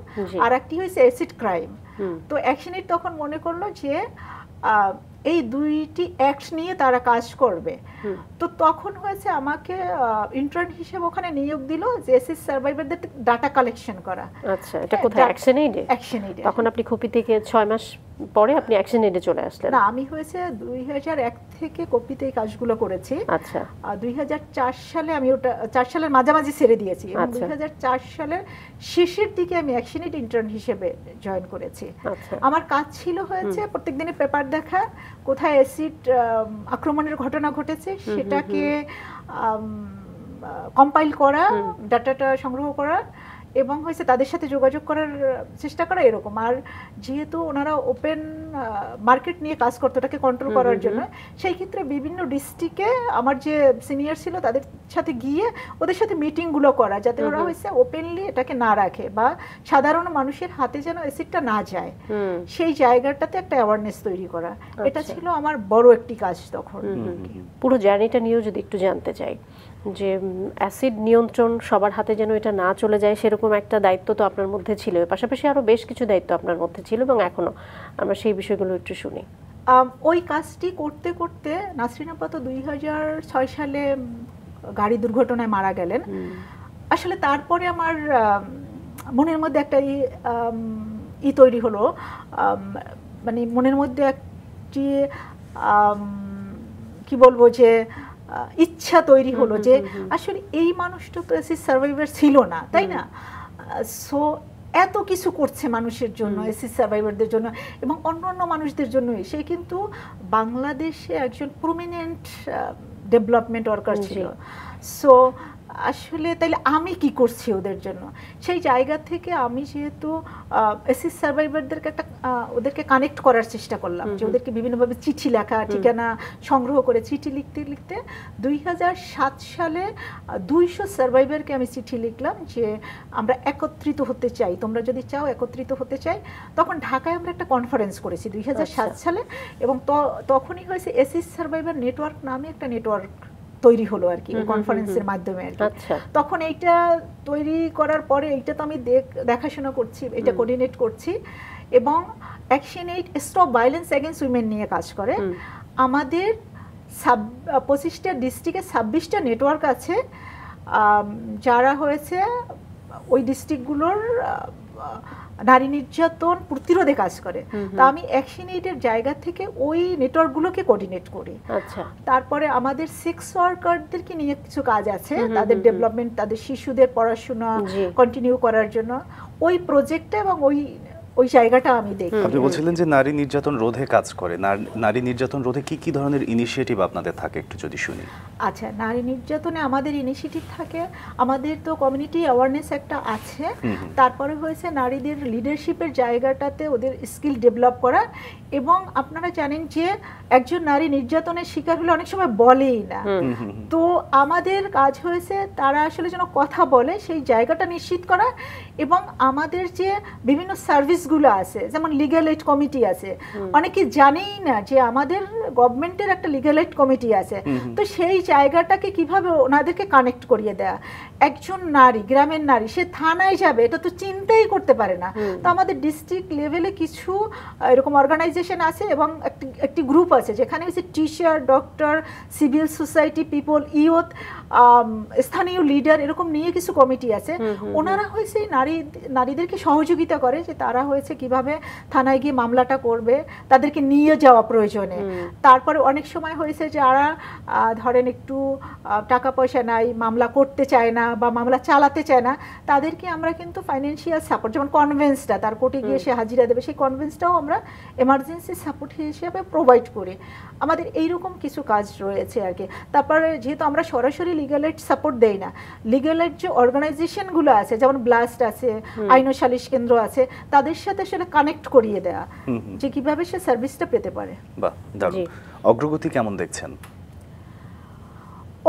আর একটি হয়েছে অ্যাসিড ক্রাইম। তো অ্যাকশন-এইড তখন মনে করলো যে এই দুইটি অ্যাক্ট নিয়ে তারা কাজ করবে। তো তখন হয়েছে আমাকে ইন্টার্ন হিসেবে ওখানে নিয়োগ দিল যে এসএস সার্ভাইভারদের ডাটা কালেকশন করা। আচ্ছা, এটা কোথায়? অ্যাকশন-এইডে। অ্যাকশন-এইডে। তখন আপনি কপি থেকে 6 মাস পরে আপনি অ্যাকশন-এইডে চলে আসলেন? না, আমি হয়েছে 2001 থেকে কপিতে এই কাজগুলো করেছি। আচ্ছা। 2004 সালে আমি ওটা 4 সালের মাঝামাঝি ছেড়ে দিয়েছি। 2004 সালের শেষের দিকে আমি অ্যাকশন-এইড ইন্টার্ন হিসেবে জয়েন করেছি। আমার কাজ ছিল হয়েছে প্রত্যেকদিনের পেপার দেখা, কোথায় অ্যাসিড আক্রমণের ঘটনা ঘটেছে সেটাকে কম্পাইল করা, ডাটাটা সংগ্রহ করা এবং হয়েছে তাদের সাথে যোগাযোগ করার চেষ্টা করা, এরকম। আর যেহেতু ওনারা ওপেন মার্কেট নিয়ে কাজ করতো ওটাকে কন্ট্রোল করার জন্য, সেই ক্ষেত্রে বিভিন্ন ডিস্ট্রিক্টে আমার যে সিনিয়র ছিল তাদের সাথে গিয়ে ওদের সাথে মিটিংগুলো করা, যাতে ওরা হয়েছে ওপেনলি এটাকে না রাখে বা সাধারণ মানুষের হাতে যেন অ্যাসিডটা না যায়, সেই জায়গাটাতে একটা অ্যাওয়ারনেস তৈরি করা। এটা ছিল আমার বড় একটি কাজ তখন। পুরো জার্নিটা নিয়েও যদি একটু জানতে চাই, যে অ্যাসিড নিয়ন্ত্রণ সবার হাতে যেন এটা না চলে যায়, সেরকম একটা দায়িত্ব তো আপনার মধ্যে ছিল, এর পাশাপাশি আরও বেশ কিছু দায়িত্ব আপনার মধ্যে ছিল এবং এখনও। আমরা সেই বিষয়গুলো একটু শুনি। ওই কাজটি করতে করতে নাসরিন আপা তো 2006 সালে গাড়ি দুর্ঘটনায় মারা গেলেন। আসলে তারপরে আমার মনের মধ্যে একটা তৈরি হলো, মানে মনের মধ্যে একটি কি বলবো যে ইচ্ছা তৈরি হলো যে আসলে এই মানুষটা তো অ্যাসিড সার্ভাইভার ছিল না, তাই না? সো এত কিছু করছে মানুষের জন্য, অ্যাসিড সার্ভাইভারদের জন্য এবং অন্যান্য মানুষদের জন্য। সে কিন্তু বাংলাদেশে একজন প্রমিনেন্ট ডেভেলপমেন্ট ওয়ার্কার ছিল। সো আসলে তাইলে আমি কি করছি ওদের জন্য? সেই জায়গা থেকে আমি যেহেতু অ্যাসিড সার্ভাইভারদেরকে ওদেরকে কানেক্ট করার চেষ্টা করলাম, যে ওদেরকে বিভিন্নভাবে চিঠি লেখা, ঠিকানা সংগ্রহ করে চিঠি লিখতে লিখতে 2007 সালে 200 সার্ভাইভারকে আমি চিঠি লিখলাম যে আমরা একত্রিত হতে চাই, তোমরা যদি চাও একত্রিত হতে চাই। তখন ঢাকায় আমরা একটা কনফারেন্স করেছি 2007 সালে, এবং তখনই হয়েছে অ্যাসিড সার্ভাইভার নেটওয়ার্ক নামে একটা নেটওয়ার্ক তৈরি হলো আর কি, কনফারেন্সের মাধ্যমে আর কি। তখন এইটা তৈরি করার পরে এইটা তো আমি দেখাশোনা করছি, এটা কোঅর্ডিনেট করছি, এবং action aid stop violence against women নিয়ে কাজ করে। আমাদের 25টা ডিস্ট্রিক্টে 26টা নেটওয়ার্ক আছে, যারা হয়েছে ওই ডিস্ট্রিক্টগুলোর নারী নির্যাতন প্রতিরোধে কাজ করে। তা আমি অ্যাকশন এইডের জায়গা থেকে ওই নেটওয়ার্কগুলোকে কোঅর্ডিনেট করি। তারপরে আমাদের সেক্স ওয়ার্কারদেরকে নিয়ে কিছু কাজ আছে, তাদের ডেভেলপমেন্ট, তাদের শিশুদের পড়াশোনা কন্টিনিউ করার জন্য ওই প্রজেক্টটা এবং ওই জায়গাটা আমি দেখি। আপনি বলছিলেন যে নারী নির্যাতন রোধে কাজ করে, নারী নির্যাতন রোধে কি কি ধরনের ইনিশিয়েটিভ আপনাদের থাকে একটু যদি শুনি। আচ্ছা, নারী নির্যাতনে আমাদের ইনিশিয়েটিভ থাকে, আমাদের তো কমিউনিটি অ্যাওয়ারনেস একটা আছে, তারপরে হয়েছে নারীদের লিডারশিপের জায়গাটাতে ওদের স্কিল ডেভেলপ করা। এবং আপনারা জানেন যে একজন নারী নির্যাতনের শিকার হলে অনেক সময় বলেই না, তো আমাদের কাজ হয়েছে তারা আসলে যেন কথা বলে সেই জায়গাটা নিশ্চিত করা। এবং আমাদের যে বিভিন্ন সার্ভিসগুলো আছে, যেমন লিগ্যাল এইড কমিটি আছে, অনেকে জানেই না যে আমাদের গভর্নমেন্টের একটা লিগ্যাল এইড কমিটি আছে। তো সেই জায়গাটাকে কিভাবে ওনাদেরকে কানেক্ট করিয়ে দেয়া। একজন নারী, গ্রামের নারী, সে থানায় যাবে এটা তো চিন্তাই করতে পারে না। তো আমাদের ডিস্ট্রিক্ট লেভেলে কিছু এরকম অর্গানাইজেশন আছে এবং একটি গ্রুপ আছে যেখানে হচ্ছে teacher, doctor, civil society, people, youth, স্থানীয় লিডার, এরকম নিয়ে কিছু কমিটি আছে। ওনারা হয়েছে নারীদেরকে সহযোগিতা করে যে তারা হয়েছে কিভাবে থানায় গিয়ে মামলাটা করবে, তাদেরকে নিয়ে যাওয়া প্রয়োজনে। তারপরে অনেক সময় হয়েছে যারা ধরেন একটু টাকা পয়সা নাই, মামলা করতে চায় না বা মামলা চালাতে চায় না, তাদেরকে আমরা কিন্তু ফাইন্যান্সিয়াল সাপোর্ট, যেমন কনভেন্সটা, তার কোর্টে গিয়ে সে হাজিরা দেবে, সেই কনভেন্সটাও আমরা এমার্জেন্সি সাপোর্ট হিসেবে প্রোভাইড করি। আমাদের এইরকম কিছু কাজ রয়েছে আর কি। তারপরে যেহেতু আমরা সরাসরি লিগ্যাল এইড সাপোর্ট দেই না, লিগ্যাল এইড যে অর্গানাইজেশনগুলো আছে, যেমন ব্লাস্ট আছে, আইন ও সালিশ কেন্দ্র আছে, তাদের সাথে সেটা কানেক্ট করিয়ে দেয়া যে কিভাবে সে সার্ভিসটা পেতে পারে। বাহ, দারুণ। অগ্রগতি কেমন দেখছেন?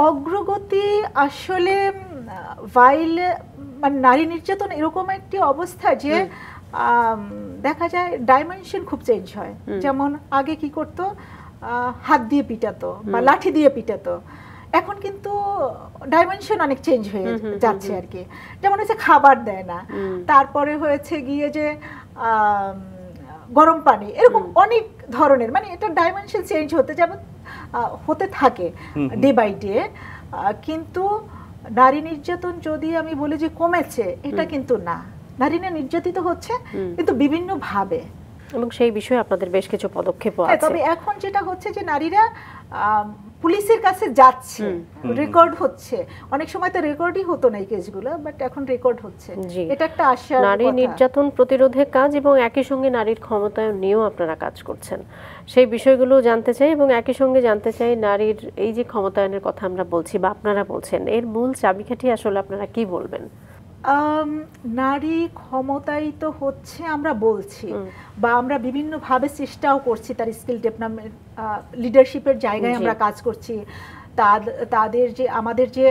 অগ্রগতি আসলে মানে নারী নির্যাতন এরকম একটি অবস্থা যে দেখা যায় ডাইমেনশন খুব চেঞ্জ হয়। যেমন আগে কি করতো, হাত দিয়ে পিটাতো বা লাঠি দিয়ে পিটাতো, এখন কিন্তু ডাইমেনশন অনেক চেঞ্জ হয়ে যাচ্ছে আর কি। যেমন হচ্ছে খাবার দেয় না, তারপরে হয়েছে গিয়ে যে গরম পানি, এরকম অনেক ধরনের, মানে এটা ডাইমেনশন চেঞ্জ হতে থাকে ডে বাই ডে। কিন্তু নারী নির্যাতন যদি আমি বলি যে কমেছে, এটা কিন্তু না, নারীরা নির্যাতিত হচ্ছে কিন্তু বিভিন্ন ভাবে, এবং সেই বিষয়ে আপনাদের বেশ কিছু পদক্ষেপ আছে। তবে এখন যেটা হচ্ছে যে নারীরা পুলিশের কাছে যাচ্ছে, রেকর্ড হচ্ছে। অনেক সময় তো রেকর্ডই হতো না এই কেসগুলো, বাট এখন রেকর্ড হচ্ছে। এটা একটা আশার নারী নির্যাতন প্রতিরোধে কাজ এবং একই সঙ্গে নারীর ক্ষমতায়ন নিয়েও আপনারা কাজ করছেন, সেই বিষয়গুলো জানতে চাই। এবং একই সঙ্গে জানতে চাই নারীর এই যে ক্ষমতায়নের কথা আমরা বলছি বা আপনারা বলছেন, এর মূল চাবিকাঠি আসলে আপনারা কি বলবেন? নারী ক্ষমতায়িত হচ্ছে আমরা বলছি, বা আমরা বিভিন্নভাবে চেষ্টাও করছি তার স্কিল ডেভেলপমেন্ট, লিডারশিপের জায়গায় আমরা কাজ করছি। তাদের যে আমাদের যে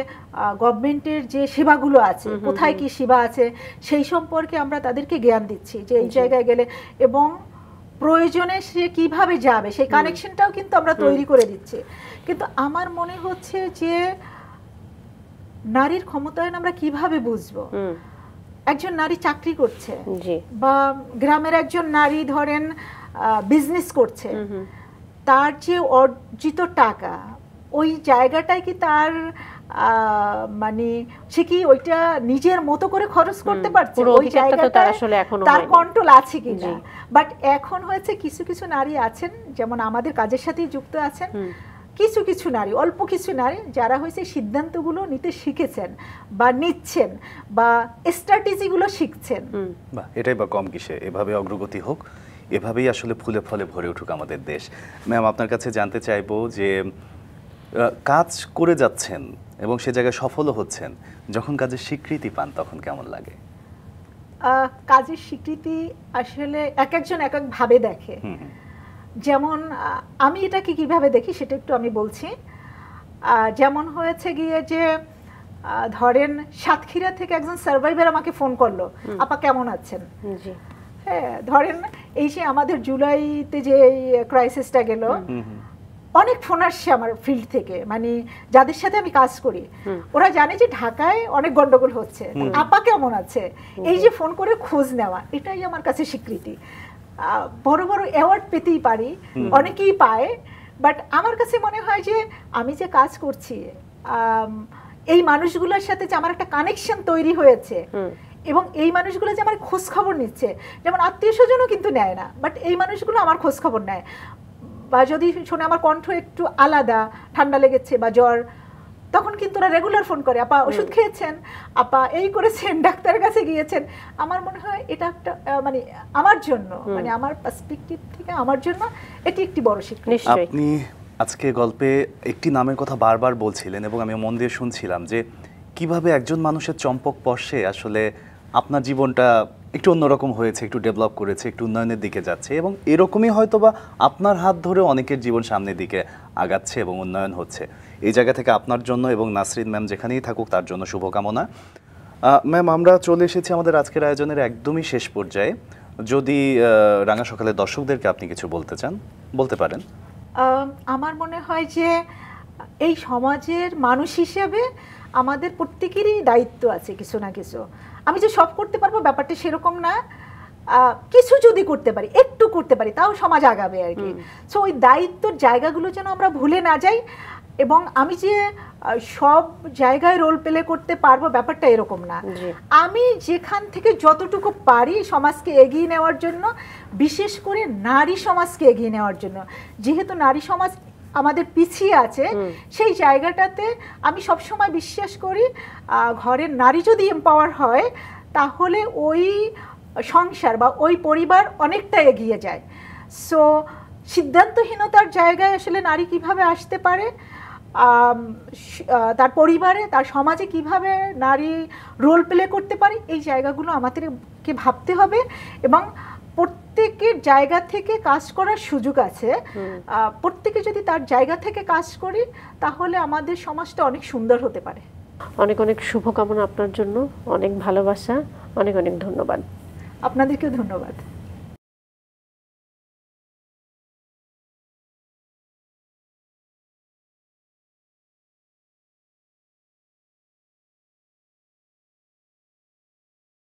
গভর্নমেন্টের যে সেবাগুলো আছে, কোথায় কি সেবা আছে সেই সম্পর্কে আমরা তাদেরকে জ্ঞান দিচ্ছি যে এই জায়গায় গেলে, এবং প্রয়োজনে সে কিভাবে যাবে সেই কানেকশনটাও কিন্তু আমরা তৈরি করে দিচ্ছি। কিন্তু আমার মনে হচ্ছে যে নারীর ক্ষমতায়ন আমরা কিভাবে বুঝবো? একজন নারী চাকরি করছে বা গ্রামের একজন নারী ধরেন বিজনেস করছে, তার যে অর্জিত টাকা ওই জায়গাটায় কি তার মানে সে কি ওইটা নিজের মতো করে খরচ করতে পারছে? ওই জায়গাটা তার কন্ট্রোল আছে কিনা? বাট এখন হয়েছে কিছু কিছু নারী আছেন, যেমন আমাদের কাজের সাথেই যুক্ত আছেন কিছু কিছু নারী, অল্প কিছু নারী যারা হয়েছে সিদ্ধান্তগুলো নিতে শিখেছেন বা নিচ্ছেন বা স্ট্র্যাটেজিগুলো শিখছেন। এটাই বা কম কিসে, এভাবে অগ্রগতি হোক, এভাবেই আসলে ফুলে ফলে ভরে উঠুক আমাদের দেশ। ম্যাম, আপনার কাছে জানতে চাইবো যে কাজ করে যাচ্ছেন এবং সে জায়গায় সফলও হচ্ছেন, যখন কাজের স্বীকৃতি পান তখন কেমন লাগে? কাজের স্বীকৃতি আসলে এক একজন এক এক ভাবে দেখে। যেমন আমি এটাকে কিভাবে দেখি সেটা একটু আমি বলছি। যেমন হয়েছে গিয়ে যে ধরেন সাতক্ষীরা থেকে একজন সার্ভাইভার আমাকে ফোন করলো, আপা কেমন আছেন? হ্যাঁ, ধরেন এই যে আমাদের জুলাইতে যে ক্রাইসিসটা গেল, অনেক ফোন আসছে আমার ফিল্ড থেকে, মানে যাদের সাথে আমি কাজ করি, ওরা জানে যে ঢাকায় অনেক গন্ডগোল হচ্ছে, আপা কেমন আছে, এই যে ফোন করে খোঁজ নেওয়া, এটাই আমার কাছে স্বীকৃতি। বড় বড় অ্যাওয়ার্ড পেতেই পারি, অনেকেই পায়, বাট আমার কাছে মনে হয় যে আমি যে কাজ করছি এই মানুষগুলোর সাথে যে আমার একটা কানেকশন তৈরি হয়েছে এবং এই মানুষগুলো যে আমার খোঁজ খবর নিচ্ছে, যেমন আত্মীয় স্বজনও কিন্তু নেয় না, বাট এই মানুষগুলো আমার খোঁজ খবর নেয়, বা যদি শোনে আমার কণ্ঠ একটু আলাদা, ঠান্ডা লেগেছে বা জ্বর, তখন কিন্তু ওরা রেগুলার ফোন করে, আপা ওষুধ খেয়েছেন, আপা এই করেছেন, ডাক্তারের কাছে গিয়েছেন। আমার মনে হয় এটা একটা মানে আমার জন্য, মানে আমার পার্সপেক্টিভ থেকে আমার জন্য এটি একটি বড় শিক্ষা। আপনি আজকে গল্পে একটি নামের কথা বারবার বলছিলেন এবং আমি মন দিয়ে শুনছিলাম যে কিভাবে একজন মানুষের চম্পক স্পর্শে আসলে আপনার জীবনটা একটু অন্যরকম হয়েছে, একটু ডেভেলপ করেছে, একটু উন্নয়নের দিকে যাচ্ছে, এবং এরকমই হয়তোবা আপনার হাত ধরে অনেকের জীবন সামনের দিকে আগাচ্ছে এবং উন্নয়ন হচ্ছে। এই জায়গা থেকে আপনার জন্য এবং নাসরিন ম্যাম যেখানেই থাকুক তার জন্য শুভকামনা। ম্যাম, আমরা চলে এসেছি আমাদের আজকের আয়োজনের একদমই শেষ পর্যায়ে। যদি রাঙা সকালের দর্শকদেরকে আপনি কিছু বলতে চান, বলতে পারেন। আমার মনে হয় যে এই সমাজের মানুষ হিসেবে আমাদের প্রত্যেকেরই দায়িত্ব আছে কিছু না কিছু। আমি যে সব করতে পারবো ব্যাপারটা সেরকম না, কিছু যদি করতে পারি, একটু করতে পারি, তাও সমাজ আগাবে আর কি। সো ওই দায়িত্বর জায়গাগুলো যেন আমরা ভুলে না যাই, এবং আমি যে সব জায়গায় রোল প্লে করতে পারবো ব্যাপারটা এরকম না। আমি যেখান থেকে যতটুকু পারি সমাজকে এগিয়ে নেওয়ার জন্য, বিশেষ করে নারী সমাজকে এগিয়ে নেওয়ার জন্য, যেহেতু নারী সমাজ আমাদের পিছিয়ে আছে, সেই জায়গাটাতে আমি সবসময় বিশ্বাস করি ঘরের নারী যদি এম্পাওয়ার হয় তাহলে ওই সংসার বা ওই পরিবার অনেকটা এগিয়ে যায়। সো সিদ্ধান্তহীনতার জায়গায় আসলে নারী কিভাবে আসতে পারে, তার পরিবারে, তার সমাজে কিভাবে নারী রোল প্লে করতে পারে, এই জায়গাগুলো আমাদেরকে ভাবতে হবে। এবং প্রত্যেকের জায়গা থেকে কাজ করার সুযোগ আছে, প্রত্যেকে যদি তার জায়গা থেকে কাজ করি তাহলে আমাদের সমাজটা অনেক সুন্দর হতে পারে। অনেক অনেক শুভকামনা আপনার জন্য, অনেক ভালোবাসা, অনেক অনেক ধন্যবাদ। আপনাদেরকেও ধন্যবাদ।